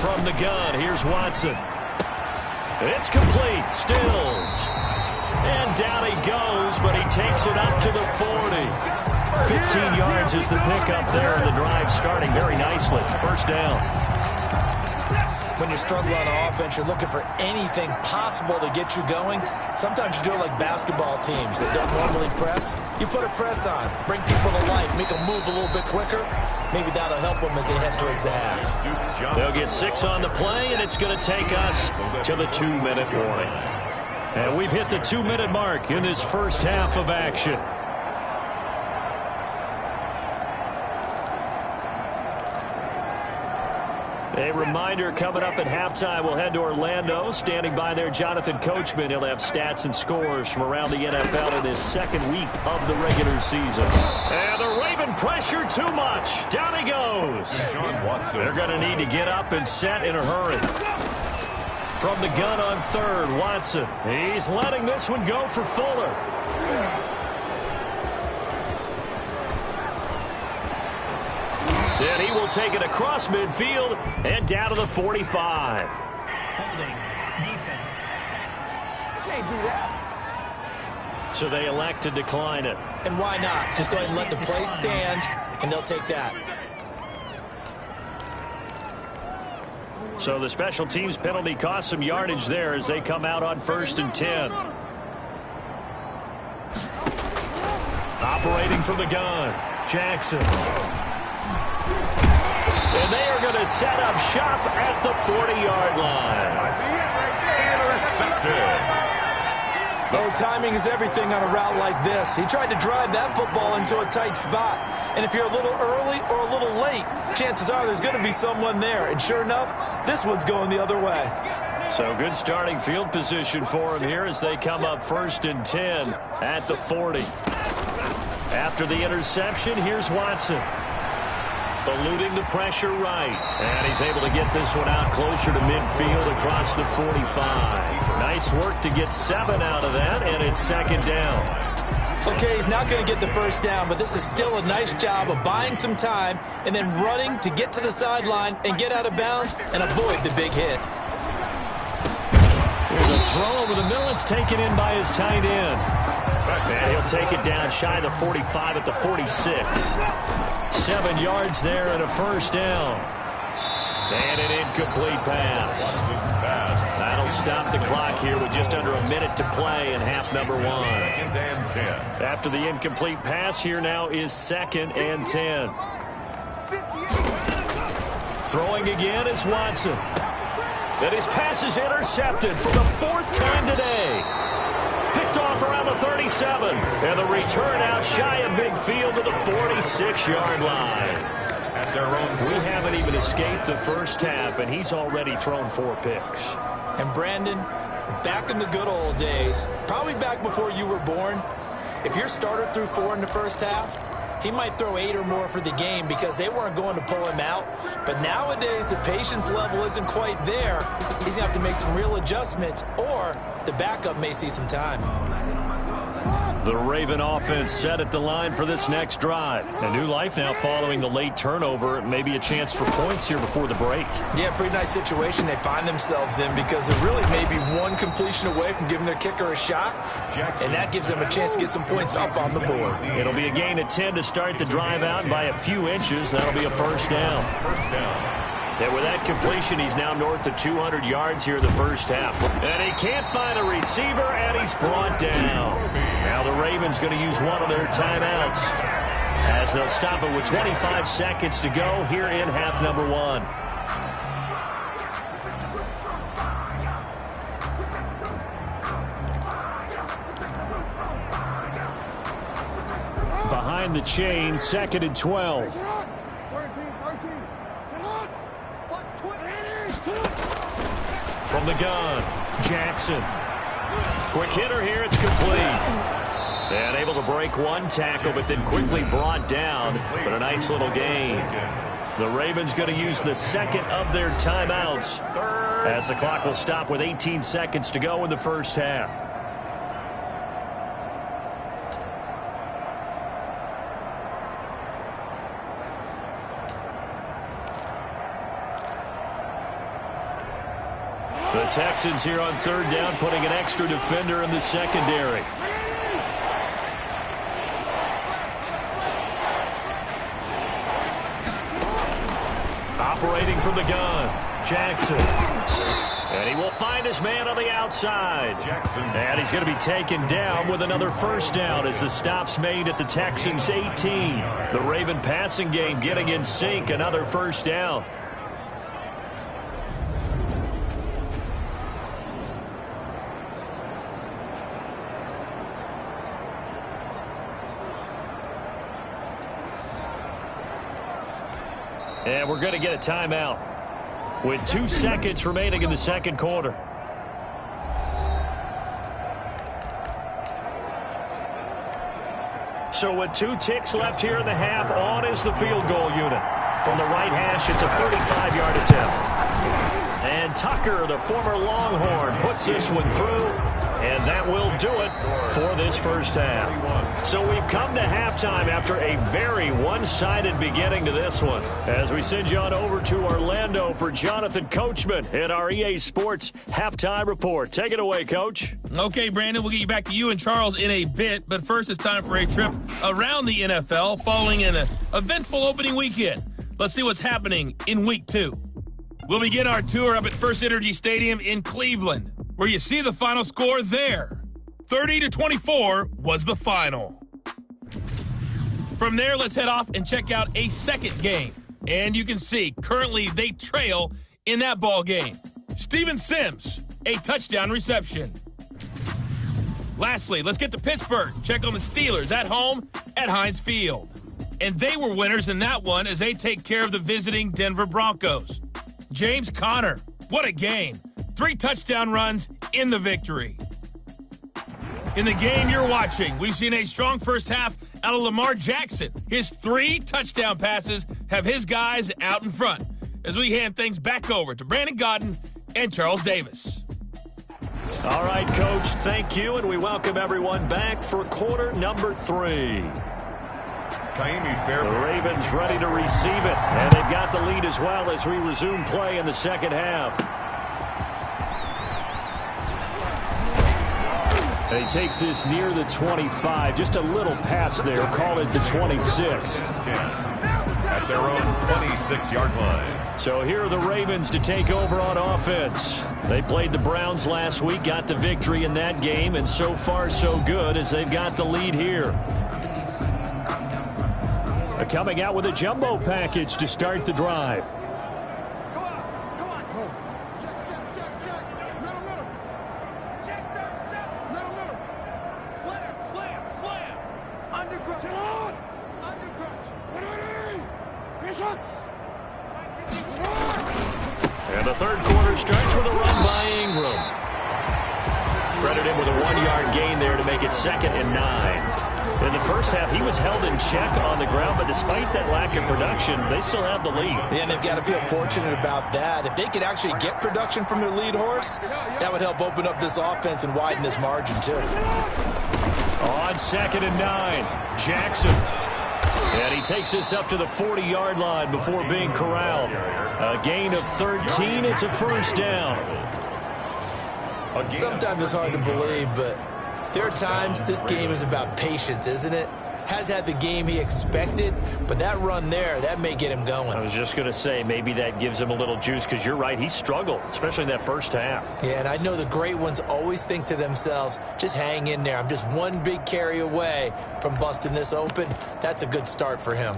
From the gun, here's Watson. It's complete. Stills. And down he goes, but he takes it up to the 40. 15 yards is the pickup there, and the drive starting very nicely. First down. When you struggle on offense, you're looking for anything possible to get you going. Sometimes you do it like basketball teams that don't normally press. You put a press on, bring people to life, make them move a little bit quicker. Maybe that'll help them as they head towards the half. They'll get 6 on the play, and it's going to take us to the 2-minute warning. And we've hit the 2-minute mark in this first half of action. A reminder, coming up at halftime, we'll head to Orlando. Standing by there, Jonathan Coachman. He'll have stats and scores from around the NFL in this second week of the regular season. And the Raven pressure too much. Down he goes. They're going to need to get up and set in a hurry. From the gun on third, Watson. He's letting this one go for Fuller. And he will take it across midfield and down to the 45. Holding defense. Can't do that. So they elect to decline it. And why not? Just go ahead and let the play stand, and they'll take that. So the special teams penalty cost some yardage there as they come out on 1st and 10. Operating from the gun, Jackson. And they are going to set up shop at the 40-yard line. Oh, timing is everything on a route like this. He tried to drive that football into a tight spot. And if you're a little early or a little late, chances are there's going to be someone there. And sure enough, this one's going the other way. So good starting field position for him here as they come up 1st and 10 at the 40. After the interception, here's Watson. Eluding the pressure right. And he's able to get this one out closer to midfield across the 45. Nice work to get 7 out of that, and it's 2nd down. Okay, he's not going to get the first down, but this is still a nice job of buying some time and then running to get to the sideline and get out of bounds and avoid the big hit. Here's a Throw over the middle. It's taken in by his tight end. And he'll take it down shy of the 45 at the 46. 7 yards there and a first down. And an incomplete pass. That'll stop the clock here with just under a minute to play in half number 1. After the incomplete pass, here now is 2nd and 10. Throwing again is Watson. And his pass is intercepted for the 4th time today. Picked off around the 37. And the return out shy of midfield to the 46-yard line. We haven't even escaped the first half, and he's already thrown 4 picks. And Brandon, back in the good old days, probably back before you were born, if your starter threw 4 in the first half, he might throw 8 or more for the game because they weren't going to pull him out. But nowadays, the patience level isn't quite there. He's going to have to make some real adjustments, or the backup may see some time. The Raven offense set at the line for this next drive. A new life now following the late turnover. Maybe a chance for points here before the break. Yeah, pretty nice situation they find themselves in because they're really maybe one completion away from giving their kicker a shot, and that gives them a chance to get some points up on the board. It'll be a gain of 10 to start the drive out, and by a few inches, that'll be a first down. And with that completion, he's now north of 200 yards here in the first half. And he can't find a receiver, and he's brought down. Now the Ravens going to use one of their timeouts as they'll stop it with 25 seconds to go here in half number 1. Behind the chain, 2nd and 12. From the gun, Jackson. Quick hitter here, it's complete. And able to break one tackle, but then quickly brought down. But a nice little gain. The Ravens going to use the 2nd of their timeouts as the clock will stop with 18 seconds to go in the first half. The Texans here on 3rd down, putting an extra defender in the secondary. Operating from the gun, Jackson. And he will find his man on the outside. And he's going to be taken down with another first down as the stop's made at the Texans' 18. The Raven passing game getting in sync, another first down. And we're going to get a timeout with 2 seconds remaining in the second quarter. So with 2 ticks left here in the half, on is the field goal unit. From the right hash, it's a 35-yard attempt. And Tucker, the former Longhorn, puts this one through. And that will do it for this first half. So we've come to halftime after a very one-sided beginning to this one. As we send you on over to Orlando for Jonathan Coachman in our EA Sports Halftime Report. Take it away, Coach. Okay, Brandon, we'll get you back to you and Charles in a bit. But first, it's time for a trip around the NFL following an eventful opening weekend. Let's see what's happening in Week 2. We'll begin our tour up at First Energy Stadium in Cleveland, where you see the final score there. 30-24 was the final. From there, let's head off and check out a second game. And you can see, currently they trail in that ball game. Steven Sims, a touchdown reception. Lastly, let's get to Pittsburgh. Check on the Steelers at home at Heinz Field. And they were winners in that one as they take care of the visiting Denver Broncos. James Conner, what a game. 3 touchdown runs in the victory. In the game you're watching, we've seen a strong first half out of Lamar Jackson. His 3 touchdown passes have his guys out in front as we hand things back over to Brandon Gaudin and Charles Davis. All right, Coach, thank you, and we welcome everyone back for quarter number 3. The Ravens ready to receive it, and they've got the lead as well as we resume play in the second half. And he takes this near the 25. Just a little pass there. Call it the 26. 10 at their own 26-yard line. So here are the Ravens to take over on offense. They played the Browns last week, got the victory in that game, and so far so good as they've got the lead here. Coming out with a jumbo package to start the drive. And the third quarter starts with a run by Ingram. Credit him with a 1-yard gain there to make it 2nd and 9. In the first half, he was held in check on the ground, but despite that lack of production, they still have the lead. Yeah, and they've got to feel fortunate about that. If they could actually get production from their lead horse, that would help open up this offense and widen this margin, too. On 2nd and 9, Jackson. And he takes this up to the 40-yard line before being corralled. A gain of 13. It's a first down. Sometimes it's hard to believe, but there are times this game is about patience, isn't it? Has had the game he expected, but that run there, that may get him going. I was just going to say, maybe that gives him a little juice, because you're right, he struggled, especially in that first half. Yeah, and I know the great ones always think to themselves, just hang in there. I'm just one big carry away from busting this open. That's a good start for him.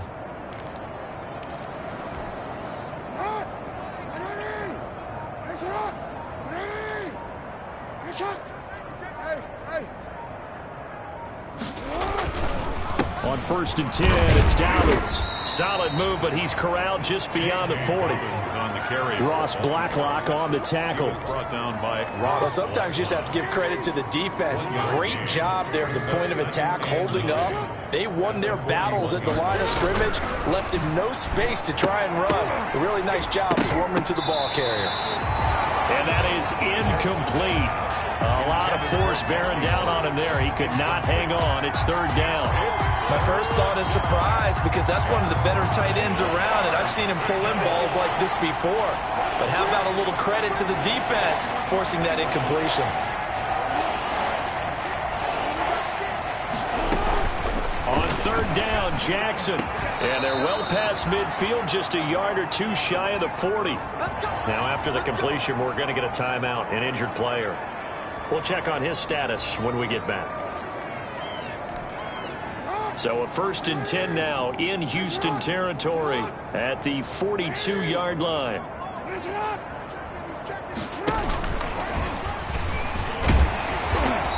On 1st and 10, it's Dowdens. Solid move, but he's corralled just beyond the 40. On the carry. Ross Blacklock on the tackle. Brought down by Well, sometimes you just have to give credit to the defense. Great job there at the point of attack, holding up. They won their battles at the line of scrimmage, left him no space to try and run. A really nice job swarming to the ball carrier. And that is incomplete. A lot of force bearing down on him there. He could not hang on. It's 3rd down. My first thought is surprise, because that's one of the better tight ends around, and I've seen him pull in balls like this before. But how about a little credit to the defense forcing that incompletion? On 3rd down, Jackson. And they're well past midfield, just a yard or two shy of the 40. Now after the completion, we're going to get a timeout, an injured player. We'll check on his status when we get back. So a 1st and 10 now in Houston territory at the 42-yard line.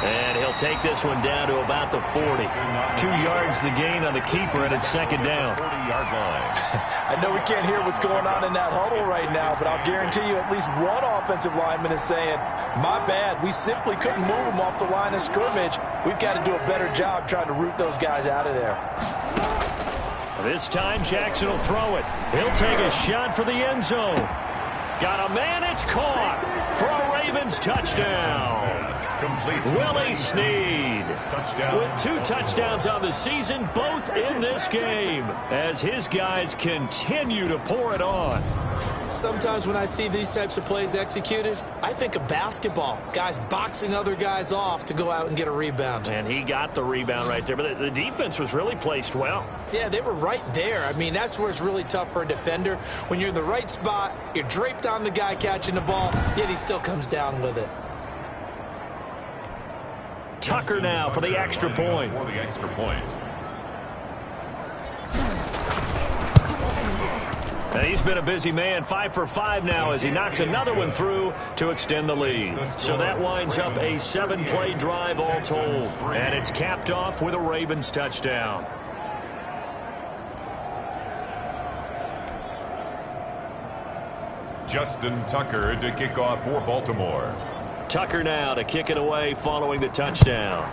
And he'll take this one down to about the 40. 2 yards the gain on the keeper, and it's 2nd down. 40-yard line. I know we can't hear what's going on in that huddle right now, but I'll guarantee you at least one offensive lineman is saying, my bad, we simply couldn't move them off the line of scrimmage. We've got to do a better job trying to root those guys out of there. This time Jackson will throw it. He'll take a shot for the end zone. Got a man, it's caught for a Ravens touchdown. Complete. Willie Snead Touchdown. with 2 touchdowns on the season, both in this game, as his guys continue to pour it on. Sometimes when I see these types of plays executed, I think of basketball. Guys boxing other guys off to go out and get a rebound. And he got the rebound right there, but the defense was really placed well. Yeah, they were right there. I mean, that's where it's really tough for a defender. When you're in the right spot, you're draped on the guy catching the ball, yet he still comes down with it. Tucker now for the extra point. For the extra point. And he's been a busy man, 5 for 5 now as he knocks another one through to extend the lead. So that winds up a 7-play drive all told. And it's capped off with a Ravens touchdown. Justin Tucker to kick off for Baltimore. Tucker now to kick it away following the touchdown.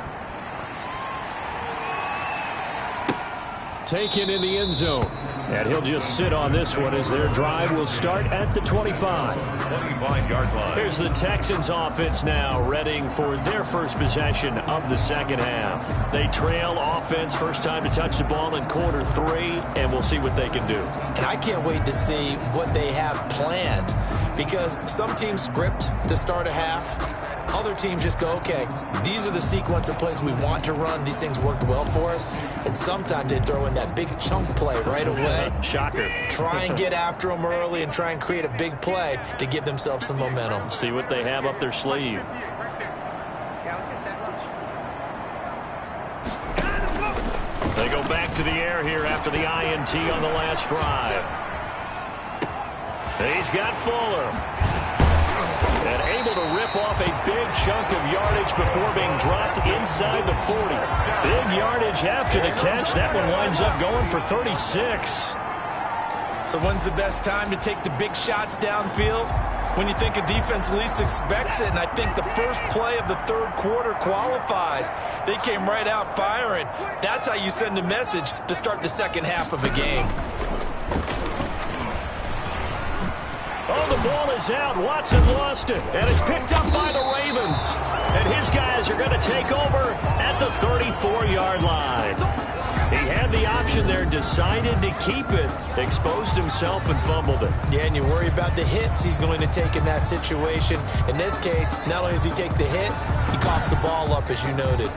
Taken in the end zone. And he'll just sit on this one as their drive will start at the 25. 25-yard line. Here's the Texans offense now, readying for their first possession of the second half. They trail offense, first time to touch the ball in quarter 3, and we'll see what they can do. And I can't wait to see what they have planned, because some teams script to start a half. Other teams just go, okay, these are the sequence of plays we want to run. These things worked well for us. And sometimes they throw in that big chunk play right away. Shocker. Try and get after them early and try and create a big play to give themselves some momentum. See what they have up their sleeve. Yeah, let's get set lunch. They go back to the air here after the INT on the last drive. He's got Fuller. And able to rip off a big chunk of yardage before being dropped inside the 40. Big yardage after the catch. That one winds up going for 36. So when's the best time to take the big shots downfield? When you think a defense least expects it, and I think the first play of the third quarter qualifies. They came right out firing. That's how you send a message to start the second half of a game. Oh, the ball is out. Watson lost it, and it's picked up by the Ravens. And his guys are going to take over at the 34-yard line. He had the option there, decided to keep it, exposed himself and fumbled it. Yeah, and you worry about the hits he's going to take in that situation. In this case, not only does he take the hit, he coughs the ball up, as you noted.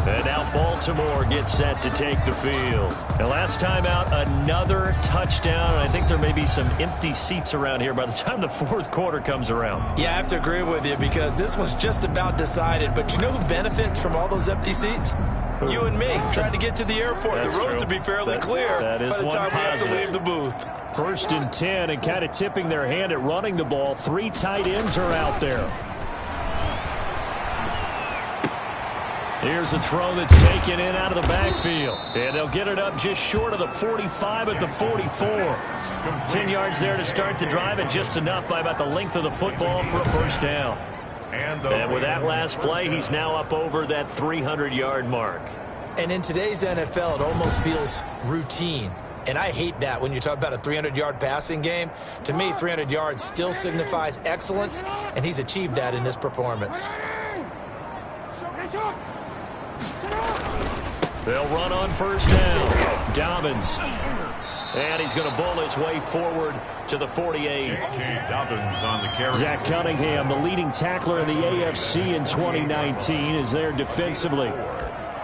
And now Baltimore gets set to take the field. And last time out, another touchdown. And I think there may be some empty seats around here by the time the fourth quarter comes around. Yeah, I have to agree with you because this one's just about decided. But you know who benefits from all those empty seats? You and me, trying to get to the airport. That's the roads true. will be fairly clear that is by the one time we have to positive. leave the booth. 1st and 10, and kind of tipping their hand at running the ball. 3 tight ends are out there. Here's a throw that's taken in out of the backfield. And they'll get it up just short of the 45 at the 44. 10 yards there to start the drive, and just enough by about the length of the football for a first down. And with that last play, he's now up over that 300-yard mark. And in today's NFL, it almost feels routine. And I hate that when you talk about a 300-yard passing game. To me, 300 yards still signifies excellence, and he's achieved that in this performance. They'll run on first down. Dobbins. And he's going to bull his way forward to the 48. Dobbins on the carry. Zach Cunningham, the leading tackler in the AFC in 2019, is there defensively.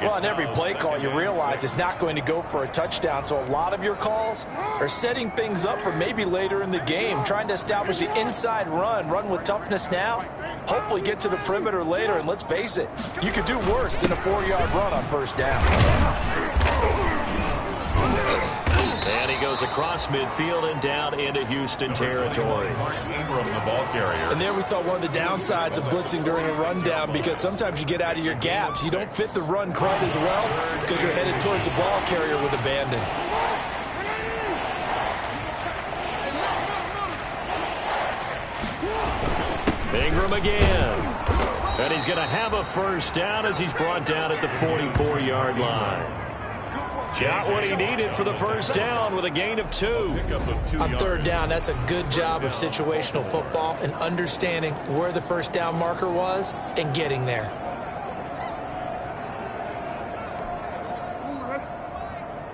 Well, on every play call, you realize it's not going to go for a touchdown. So a lot of your calls are setting things up for maybe later in the game, trying to establish the inside run with toughness now, hopefully get to the perimeter later. And let's face it, you could do worse than a 4-yard run on first down. And he goes across midfield and down into Houston territory. Ingram, the ball carrier. And there we saw one of the downsides of blitzing during a rundown, because sometimes you get out of your gaps. You don't fit the run quite as well because you're headed towards the ball carrier with abandon. Ingram again. And he's going to have a first down as he's brought down at the 44-yard line. Got what he needed for the first down with a gain of 2. On third down, that's a good job of situational football and understanding where the first down marker was and getting there.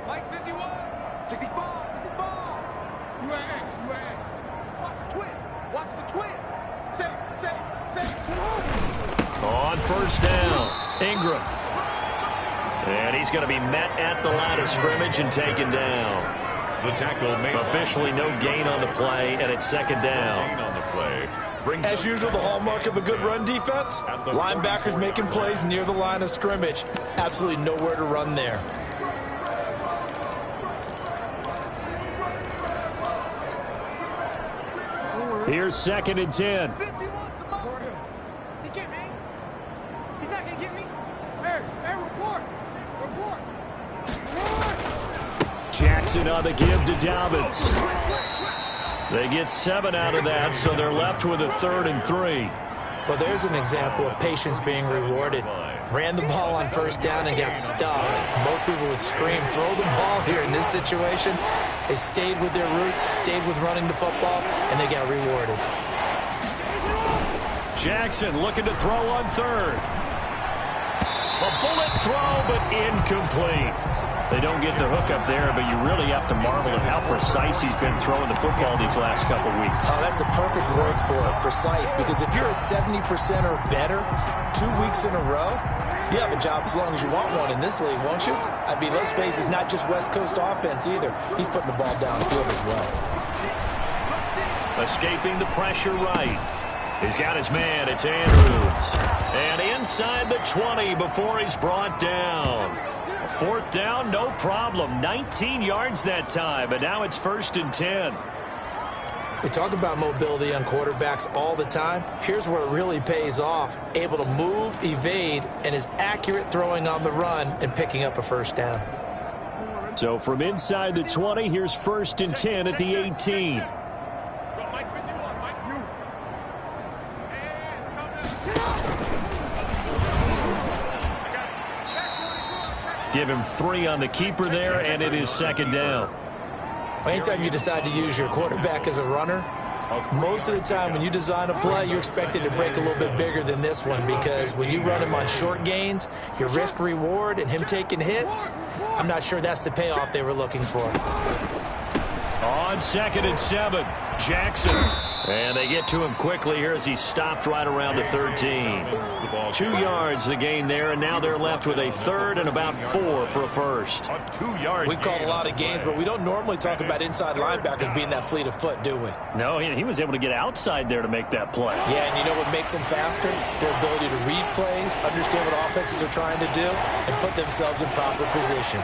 Mike 51, 65. Watch the twist. Watch the twist. Set it. On first down, Ingram. And he's going to be met at the line of scrimmage and taken down. The tackle made. Officially no gain on the play, and it's second down. Gain on the play. As usual, the hallmark of a good run defense, linebackers making plays near the line of scrimmage. Absolutely nowhere to run there. Here's 2nd and 10. 51 tomorrow. He get me. He's not going to get me. Hey, report. Jackson on the give to Dobbins. They get 7 out of that, so they're left with a 3rd and 3. Well, there's an example of patience being rewarded. Ran the ball on first down and got stuffed. Most people would scream, throw the ball here in this situation. They stayed with their roots, stayed with running the football, and they got rewarded. Jackson looking to throw on 3rd. A bullet throw, but incomplete. They don't get the hook up there, but you really have to marvel at how precise he's been throwing the football these last couple weeks. Oh, that's the perfect word for it, precise, because if you're at 70% or better 2 weeks in a row, you have a job as long as you want one in this league, won't you? I mean, let's face it, it's not just West Coast offense either. He's putting the ball downfield as well. Escaping the pressure right. He's got his man. It's Andrews. And inside the 20 before he's brought down. Fourth down, no problem. 19 yards that time, and now it's 1st and 10. We talk about mobility on quarterbacks all the time. Here's where it really pays off. Able to move, evade, and is accurate throwing on the run and picking up a first down. So from inside the 20, here's 1st and 10 at the 18. Give him 3 on the keeper there, and it is 2nd down. Anytime you decide to use your quarterback as a runner, most of the time when you design a play, you're expected to break a little bit bigger than this one, because when you run him on short gains, your risk-reward and him taking hits, I'm not sure that's the payoff they were looking for. On 2nd and 7, Jackson. And they get to him quickly here as he stopped right around the 13. 2 yards the gain there, and now they're left with a 3rd and about 4 for a first. We've called a lot of games, but we don't normally talk about inside linebackers being that fleet of foot, do we? No, he was able to get outside there to make that play. Yeah, and you know what makes them faster? Their ability to read plays, understand what offenses are trying to do, and put themselves in proper position.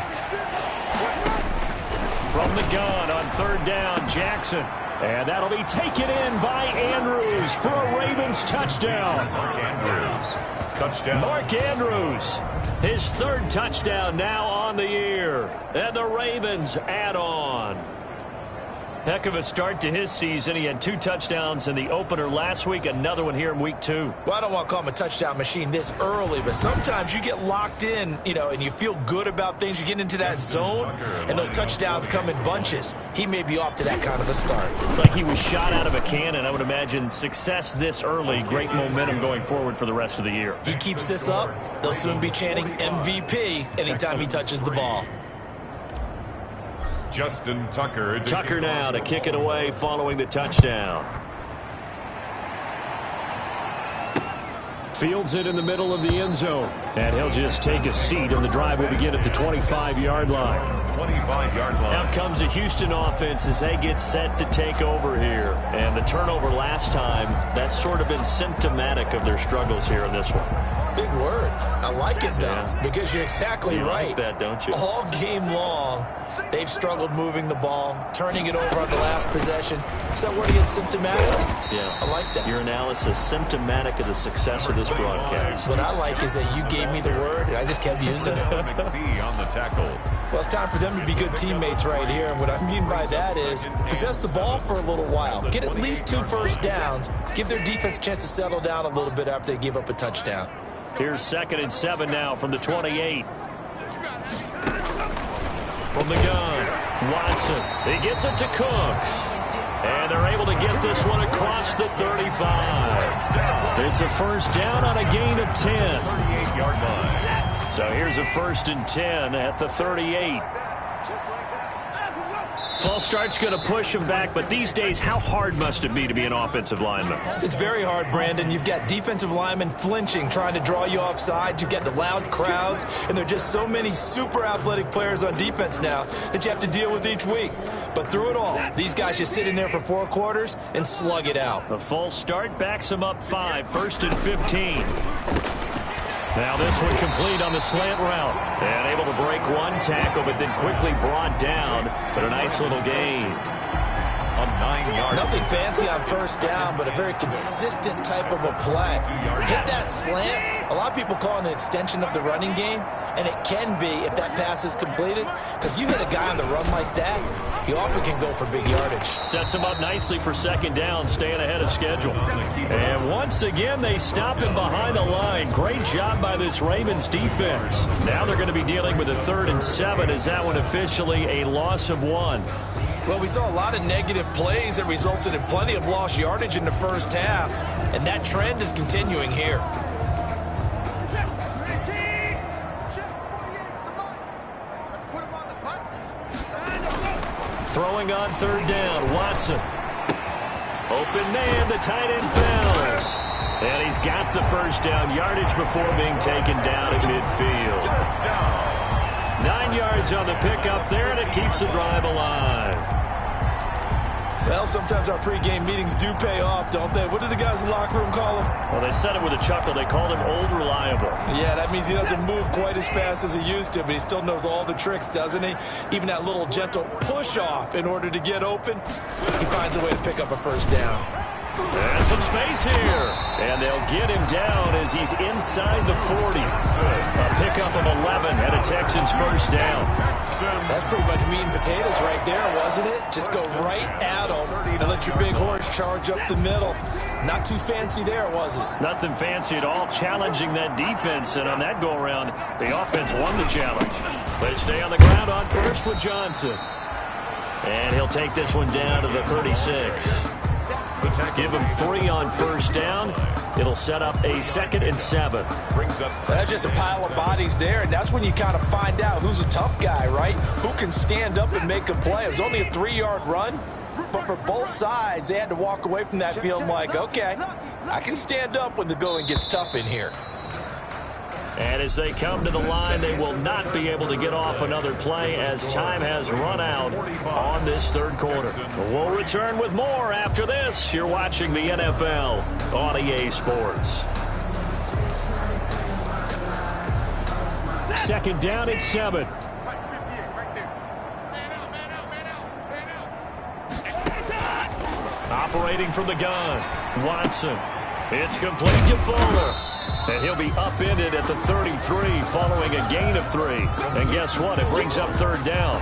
From the gun on 3rd down, Jackson. And that'll be taken in by Andrews for a Ravens touchdown. Mark Andrews, his 3rd touchdown now on the year. And the Ravens add on. Heck of a start to his season. He had 2 touchdowns in the opener last week, another one here in week 2. Well, I don't want to call him a touchdown machine this early, but sometimes you get locked in, and you feel good about things. You get into that zone, and those touchdowns come in bunches. He may be off to that kind of a start. Like he was shot out of a cannon. I would imagine success this early, great momentum going forward for the rest of the year. He keeps this up, they'll soon be chanting MVP anytime he touches the ball. Justin Tucker. Tucker now to kick it away following the touchdown. Fields it in the middle of the end zone. And he'll just take a seat, and the drive will begin at the 25-yard line. 25-yard line. Out comes the Houston offense as they get set to take over here. And the turnover last time, that's sort of been symptomatic of their struggles here in this one. Big word. I like it, though, because you're exactly right. Like that, don't you? All game long, they've struggled moving the ball, turning it over on the last possession. Is that word again, symptomatic? Yeah. I like that. Your analysis, symptomatic of the success of this broadcast. What I like is that you gave me the word, and I just kept using it. McPhee on the tackle. Well, it's time for them to be good teammates right here. And what I mean by that is possess the ball for a little while. Get at least 2 first downs. Give their defense a chance to settle down a little bit after they give up a touchdown. Here's 2nd and 7 now from the 28. From the gun, Watson. He gets it to Cooks. And they're able to get this one across the 35. It's a first down on a gain of 10. 38-yard line. So here's a 1st and 10 at the 38. False start's going to push him back, but these days, how hard must it be to be an offensive lineman? It's very hard, Brandon. You've got defensive linemen flinching, trying to draw you offside. You've got the loud crowds, and there are just so many super athletic players on defense now that you have to deal with each week. But through it all, these guys just sit in there for 4 quarters and slug it out. A false start backs him up 5, 1st and 15. Now this one complete on the slant route. And able to break 1 tackle, but then quickly brought down. But a nice little gain. A 9-yard. Nothing fancy on first down, but a very consistent type of a play. Hit that slant. A lot of people call it an extension of the running game, and it can be if that pass is completed. Because you hit a guy on the run like that, he often can go for big yardage. Sets him up nicely for 2nd down, staying ahead of schedule. And once again, they stop him behind the line. Great job by this Ravens defense. Now they're going to be dealing with a 3rd and 7. Is that one officially a loss of 1? Well, we saw a lot of negative plays that resulted in plenty of lost yardage in the first half, and that trend is continuing here. Let's put him on on third down. Watson. Open man, the tight end falls. And he's got the first down yardage before being taken down at midfield. 9 yards on the pickup there, and it keeps the drive alive. Well, sometimes our pregame meetings do pay off, don't they? What do the guys in the locker room call him? Well, they said it with a chuckle. They called him Old Reliable. Yeah, that means he doesn't move quite as fast as he used to, but he still knows all the tricks, doesn't he? Even that little gentle push-off in order to get open, he finds a way to pick up a first down. And some space here. And they'll get him down as he's inside the 40. A pickup of 11 and a Texans first down. That's pretty much meat and potatoes right there, wasn't it? Just go right at him and let your big horse charge up the middle. Not too fancy there, was it? Nothing fancy at all, challenging that defense. And on that go-around, the offense won the challenge. They stay on the ground on first with Johnson. And he'll take this one down to the 36. Give him 3 on first down. It'll set up a 2nd and 7. That's just a pile of bodies there, and that's when you kind of find out who's a tough guy, right? Who can stand up and make a play. It was only a 3-yard run, but for both sides, they had to walk away from that feeling like, okay, I can stand up when the going gets tough in here. And as they come to the line, they will not be able to get off another play as time has run out on this third quarter. We'll return with more after this. You're watching the NFL on EA Sports. 2nd down at 7. Operating from the gun, Watson. It's complete to Fuller. And he'll be upended at the 33 following a gain of 3. And guess what? It brings up third down.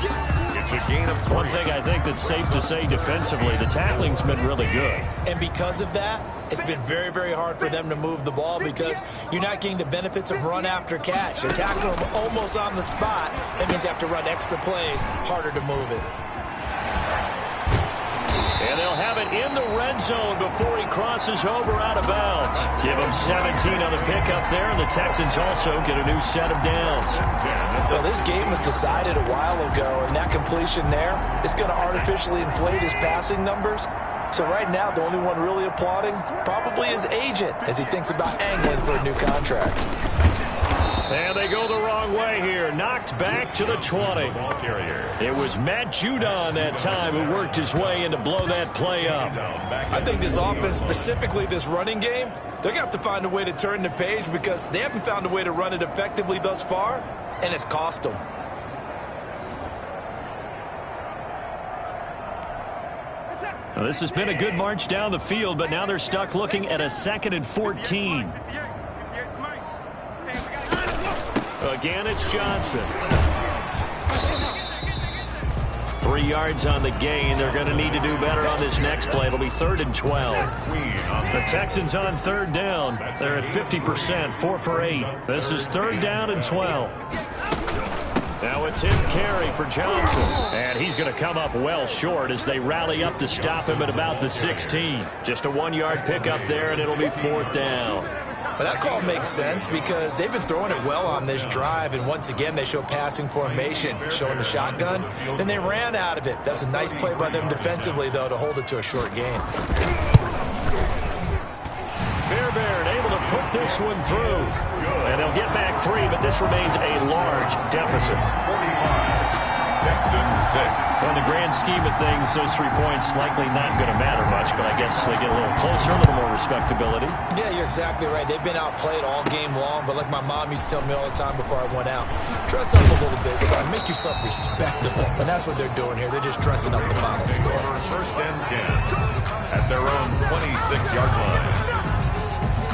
It's a gain of 3. One thing I think that's safe to say defensively, the tackling's been really good. And because of that, it's been very, very hard for them to move the ball because you're not getting the benefits of run after catch. They're tackling them almost on the spot. That means they have to run extra plays, harder to move it. And they'll have it in the red zone before he crosses over out of bounds. Give him 17 on the pickup there, and the Texans also get a new set of downs. Well, this game was decided a while ago, and that completion there is going to artificially inflate his passing numbers. So right now, the only one really applauding probably his agent as he thinks about angling for a new contract. And they go the wrong way here. Knocked back to the 20. It was Matt Judon that time who worked his way in to blow that play up. I think this offense, specifically this running game, they're going to have to find a way to turn the page because they haven't found a way to run it effectively thus far, and it's cost them. Well, this has been a good march down the field, but now they're stuck looking at a 2nd and 14. Again, it's Johnson. 3 yards on the gain. They're going to need to do better on this next play. It'll be 3rd and 12. The Texans on third down. They're at 50%, 4 for 8. This is 3rd down and 12. Now a 10th carry for Johnson. And he's going to come up well short as they rally up to stop him at about the 16. Just a 1-yard pickup there, and it'll be 4th down. But that call makes sense because they've been throwing it well on this drive, and once again they show passing formation, showing the shotgun. Then they ran out of it. That's a nice play by them defensively, though, to hold it to a short gain. Fairbairn able to put this one through. And they'll get back 3, but this remains a large deficit. 45. Texans 6. On the grand scheme of things, those 3 points likely not going to matter much, but I guess they get a little closer, a little more respectability. Yeah, you're exactly right. They've been outplayed all game long, but like my mom used to tell me all the time before I went out, dress up a little bit, son. Make yourself respectable. And that's what they're doing here. They're just dressing up the final score. 1st and 10 at their own 26-yard line.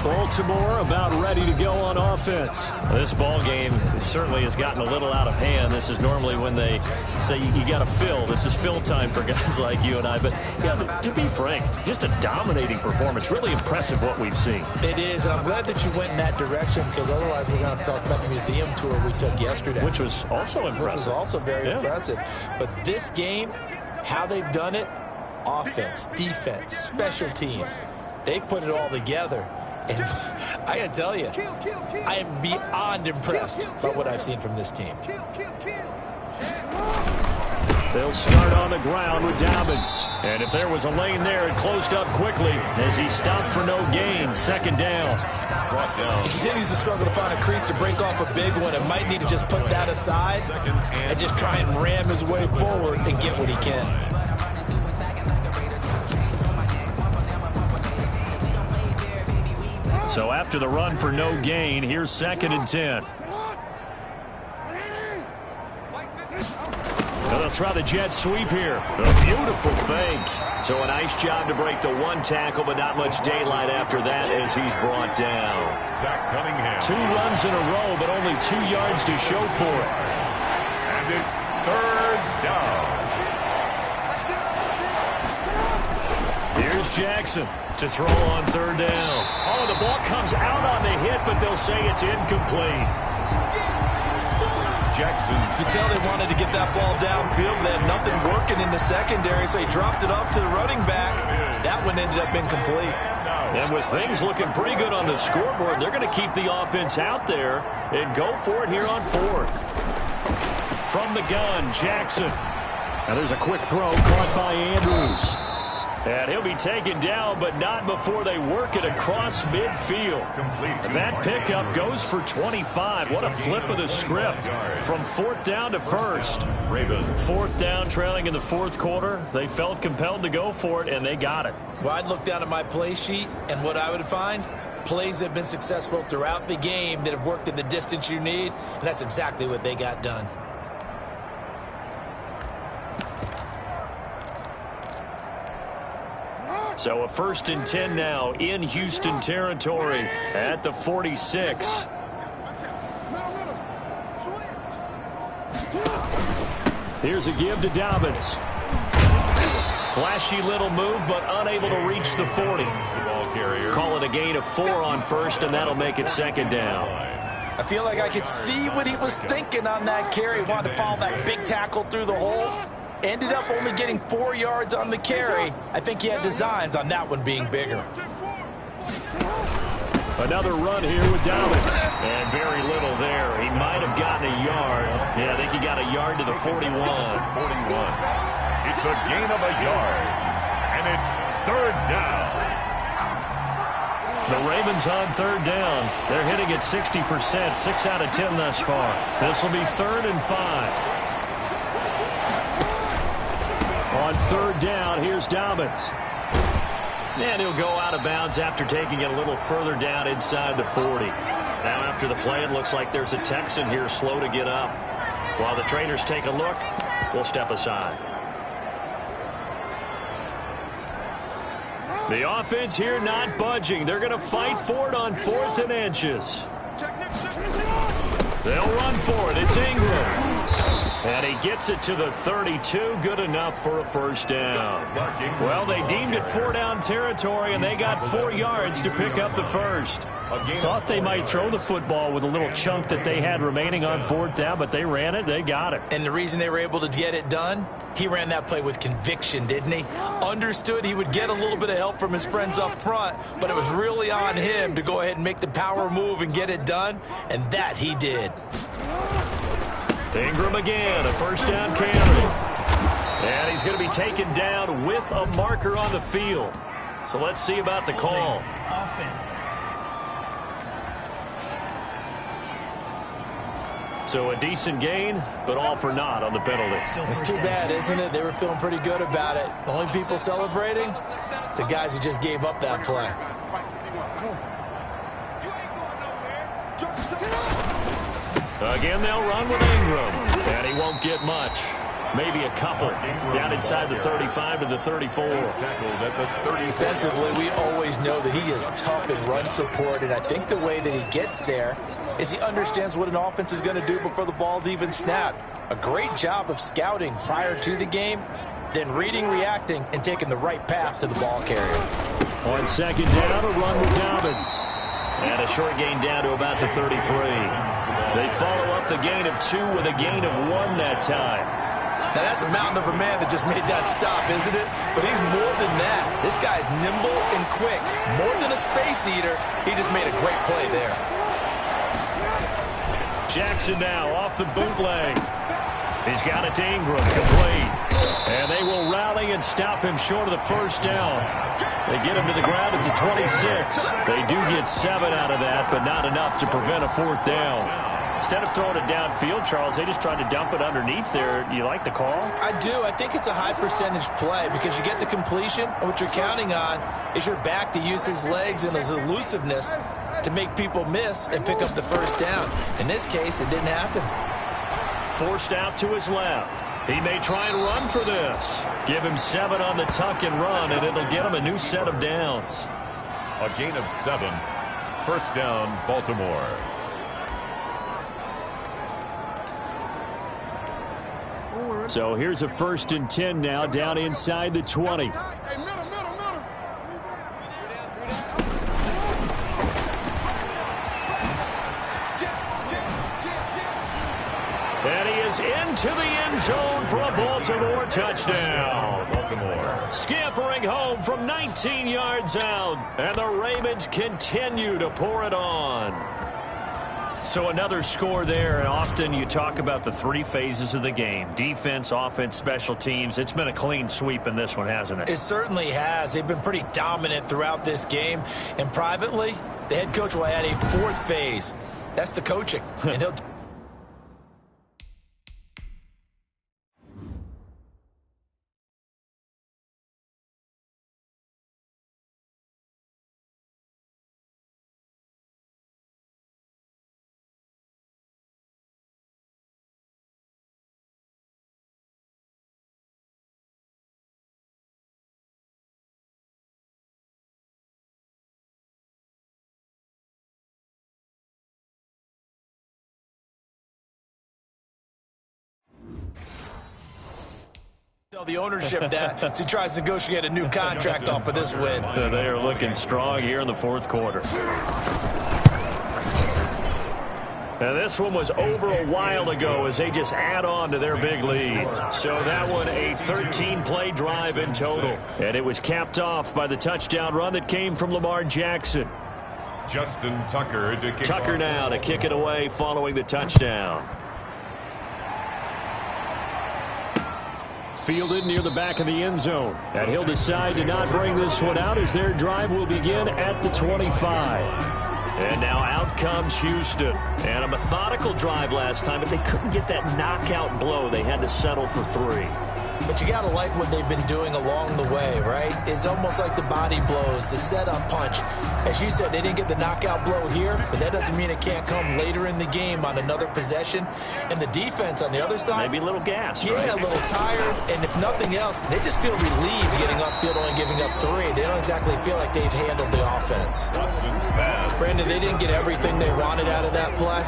Baltimore about ready to go on offense. This ball game certainly has gotten a little out of hand. This is normally when they say you got to fill. This is fill time for guys like you and I. But yeah, to be frank, just a dominating performance. Really impressive what we've seen. It is, and I'm glad that you went in that direction because otherwise we're going to have to talk about the museum tour we took yesterday. Which was also impressive. Which was also very impressive. But this game, how they've done it, offense, defense, special teams, they've put it all together. And I got to tell you, I am beyond impressed by what I've seen from this team. They'll start on the ground with Dobbins. And if there was a lane there, it closed up quickly as he stopped for no gain. Second down. Brought down. He continues to struggle to find a crease to break off a big one and might need to just put that aside and just try and ram his way forward and get what he can. So after the run for no gain, here's 2nd and 10. Now they'll try the jet sweep here. A beautiful fake. So a nice job to break the one tackle, but not much daylight after that as he's brought down. Zach Cunningham. 2 runs in a row, but only 2 yards to show for it. And it's 3rd down. Here's Jackson to throw on 3rd down. Oh, the ball comes out on the hit, but they'll say it's incomplete. Jackson. You can tell they wanted to get that ball downfield. They had nothing working in the secondary, so he dropped it up to the running back. That one ended up incomplete. And with things looking pretty good on the scoreboard, they're going to keep the offense out there and go for it here on 4th. From the gun, Jackson. Now there's a quick throw caught by Andrews. And he'll be taken down, but not before they work it across midfield. That pickup goes for 25. What a flip of the script. From 4th down to 1st. 4th down, trailing in the 4th quarter. They felt compelled to go for it, and they got it. Well, I'd look down at my play sheet, and what I would find, plays that have been successful throughout the game that have worked at the distance you need, and that's exactly what they got done. So a 1st and 10 now in Houston territory at the 46. Here's a give to Dobbins. Flashy little move, but unable to reach the 40. Call it a gain of 4 on 1st, and that'll make it 2nd down. I feel like I could see what he was thinking on that carry. He wanted to follow that big tackle through the hole. Ended up only getting 4 yards on the carry. I think he had designs on that one being bigger. Another run here with Dobbins. And very little there. He might have gotten a yard. Yeah, I think he got a yard to the 41. 41. It's a gain of a yard. And it's 3rd down. The Ravens on 3rd down. They're hitting at 60%, 6 out of 10 thus far. This will be 3rd and 5. On 3rd down, here's Dobbins. And he'll go out of bounds after taking it a little further down inside the 40. Now after the play, it looks like there's a Texan here slow to get up. While the trainers take a look, we'll step aside. The offense here not budging. They're going to fight for it on 4th and inches. They'll run for it. It's Ingram. And he gets it to the 32. Good enough for a 1st down. Well, they deemed it 4-down territory, and they got 4 yards to pick up the 1st. Thought they might throw the football with a little chunk that they had remaining on 4th down, but they ran it. They got it. And the reason they were able to get it done, he ran that play with conviction, didn't he? Understood he would get a little bit of help from his friends up front, but it was really on him to go ahead and make the power move and get it done, and that he did. Ingram again, a 1st down carry. And he's going to be taken down with a marker on the field. So let's see about the call. Offense. So a decent gain, but all for naught on the penalty. It's too bad, isn't it? They were feeling pretty good about it. The only people celebrating, the guys who just gave up that play. Again, they'll run with Ingram. And he won't get much. Maybe a couple. Down inside the 35 to the 34. Defensively, we always know that he is tough in run support, and I think the way that he gets there is he understands what an offense is going to do before the ball's even snapped. A great job of scouting prior to the game, then reading, reacting, and taking the right path to the ball carrier. On 2nd down, a run with Dobbins. And a short gain down to about the 33. They follow up the gain of 2 with a gain of 1 that time. Now that's a mountain of a man that just made that stop, isn't it? But he's more than that. This guy's nimble and quick. More than a space eater, he just made a great play there. Jackson now off the bootleg. He's got it to Ingram, complete. And they will rally and stop him short of the first down. They get him to the ground at the 26. They do get 7 out of that, but not enough to prevent a fourth down. Instead of throwing it downfield, Charles, they just tried to dump it underneath there. You like the call? I do. I think it's a high percentage play because you get the completion, and what you're counting on is your back to use his legs and his elusiveness to make people miss and pick up the first down. In this case, it didn't happen. Forced out to his left. He may try and run for this. Give him 7 on the tuck and run, and it'll get him a new set of downs. A gain of 7. First down, Baltimore. So here's a 1st and 10 now, down inside the 20. And he is into the end zone for a Baltimore touchdown. Baltimore. Scampering home from 19 yards out. And the Ravens continue to pour it on. So another score there, and often you talk about the 3 phases of the game. Defense, offense, special teams. It's been a clean sweep in this one, hasn't it? It certainly has. They've been pretty dominant throughout this game. And privately, the head coach will add a 4th phase. That's the coaching. And he'll tell the ownership that as he tries to negotiate a new contract off of this win. They are looking strong here in the 4th quarter. And this one was over a while ago as they just add on to their big lead. So that one a 13-play drive in total. And it was capped off by the touchdown run that came from Lamar Jackson. Justin Tucker to kick Tucker now to kick it away following the touchdown. Fielded near the back of the end zone. And he'll decide to not bring this one out as their drive will begin at the 25. And now out comes Houston. And a methodical drive last time, but they couldn't get that knockout blow. They had to settle for 3. But you got to like what they've been doing along the way, right? It's almost like the body blows, the setup punch. As you said, they didn't get the knockout blow here, but that doesn't mean it can't come later in the game on another possession. And the defense on the other side. Maybe a little gas, yeah, right? A little tired. And if nothing else, they just feel relieved getting upfield, only giving up 3. They don't exactly feel like they've handled the offense. Watson's pass. Brandon, they didn't get everything they wanted out of that play.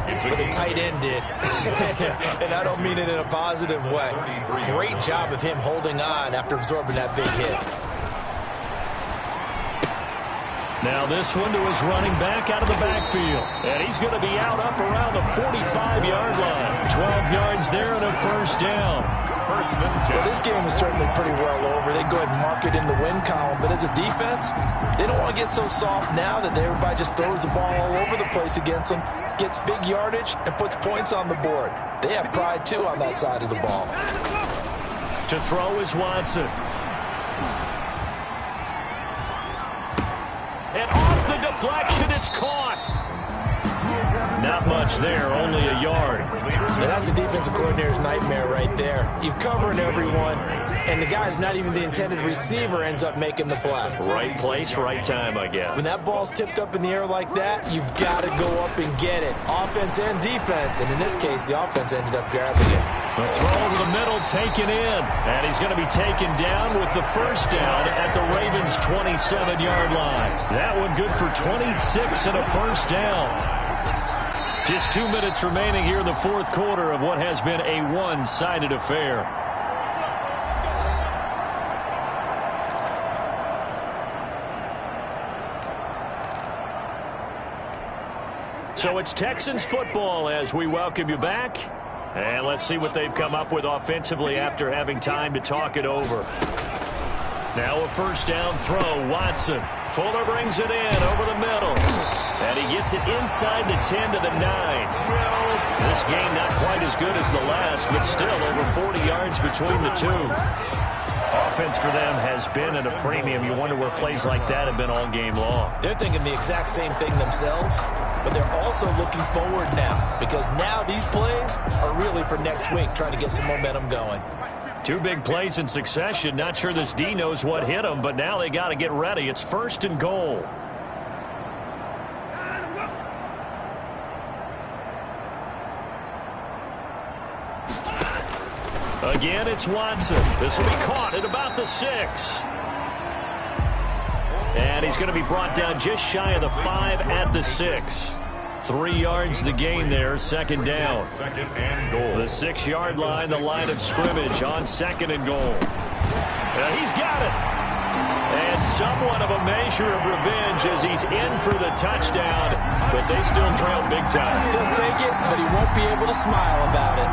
But the tight end did. And I don't mean it in a positive way. Great job of him holding on after absorbing that big hit. Now this one to his running back out of the backfield. And he's going to be out up around the 45-yard line. 12 yards there and a first down. Well, this game is certainly pretty well over. They go ahead and mark it in the win column. But as a defense, they don't want to get so soft now that everybody just throws the ball all over the place against them, gets big yardage, and puts points on the board. They have pride, too, on that side of the ball. To throw is Watson. And off the deflection, it's caught. Not much there, only a yard. Now that's a defensive coordinator's nightmare right there. You're covering everyone, and the guy's not even the intended receiver ends up making the play. Right place, right time, I guess. When that ball's tipped up in the air like that, you've got to go up and get it. Offense and defense, and in this case, the offense ended up grabbing it. The throw over the middle taken in, and he's going to be taken down with the first down at the Ravens' 27-yard line. That one good for 26 and a first down. Just 2 minutes remaining here in the 4th quarter of what has been a one-sided affair. So it's Texans football as we welcome you back. And let's see what they've come up with offensively after having time to talk it over. Now a first down throw, Watson. Fuller brings it in over the middle. And he gets it inside the 10 to the 9. This game not quite as good as the last, but still over 40 yards between the two. Offense for them has been at a premium. You wonder where plays like that have been all game long. They're thinking the exact same thing themselves, but they're also looking forward now because now these plays are really for next week, trying to get some momentum going. Two big plays in succession. Not sure this D knows what hit them, but now they got to get ready. It's 1st and goal. Again, it's Watson. This will be caught at about the 6. And he's going to be brought down just shy of the 5 at the 6. 3 yards the gain there, 2nd down. The 6-yard line, the line of scrimmage on 2nd and goal. He's got it. And somewhat of a measure of revenge as he's in for the touchdown, but they still trail big time. He'll take it, but he won't be able to smile about it.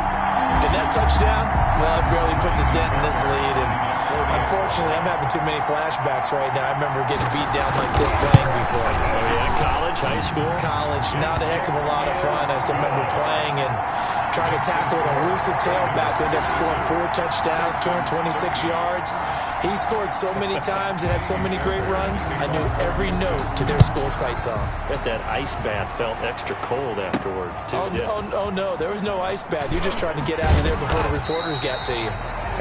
And that touchdown, well, it barely puts a dent in this lead. And unfortunately, I'm having too many flashbacks right now. I remember getting beat down like this playing before. Oh, yeah, college, high school? College, not a heck of a lot of fun. I just remember playing and trying to tackle an elusive tailback who ended up scoring 4 touchdowns, 226 yards. He scored so many times and had so many great runs, I knew every note to their school's fight song. Bet that ice bath felt extra cold afterwards, too. Oh, no, there was no ice bath. You're just trying to get out of there before the reporters got to you.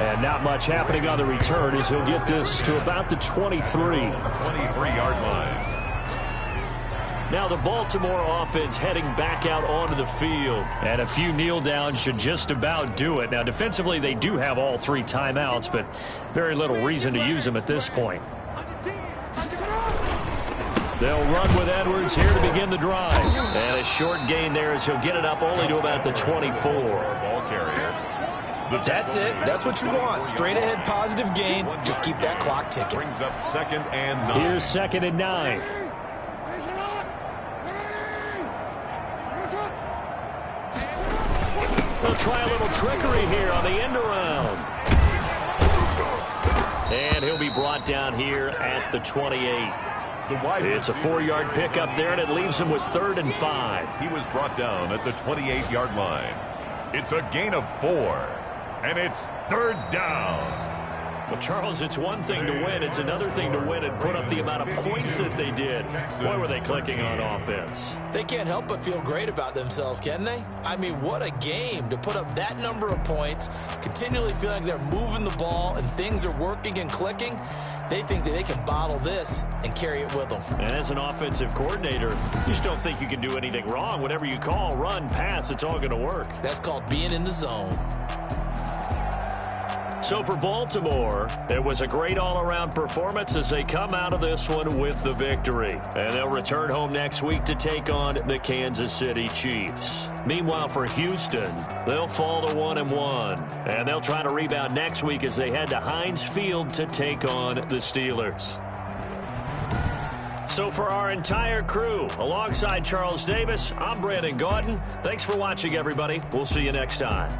And not much happening on the return as he'll get this to about the 23. 23-yard line. Now the Baltimore offense heading back out onto the field. And a few kneel downs should just about do it. Now defensively they do have all 3 timeouts, but very little reason to use them at this point. They'll run with Edwards here to begin the drive. And a short gain there as he'll get it up only to about the 24. Ball carrier. That's it. That's what you want. Straight ahead positive gain. Just keep that clock ticking. Brings up 2nd and 9. Here's 2nd and 9. They'll try a little trickery here on the end around. And he'll be brought down here at the 28. It's a 4-yard pickup there, and it leaves him with 3rd and 5. He was brought down at the 28-yard line. It's a gain of 4, and it's 3rd down. Well, Charles, it's one thing to win. It's another thing to win and put up the amount of points that they did. Boy, were they clicking on offense. They can't help but feel great about themselves, can they? I mean, what a game to put up that number of points, continually feeling they're moving the ball and things are working and clicking. They think that they can bottle this and carry it with them. And as an offensive coordinator, you just don't think you can do anything wrong. Whatever you call, run, pass, it's all going to work. That's called being in the zone. So for Baltimore, it was a great all-around performance as they come out of this one with the victory. And they'll return home next week to take on the Kansas City Chiefs. Meanwhile, for Houston, they'll fall to 1-1. And they'll try to rebound next week as they head to Heinz Field to take on the Steelers. So for our entire crew, alongside Charles Davis, I'm Brandon Gaudin. Thanks for watching, everybody. We'll see you next time.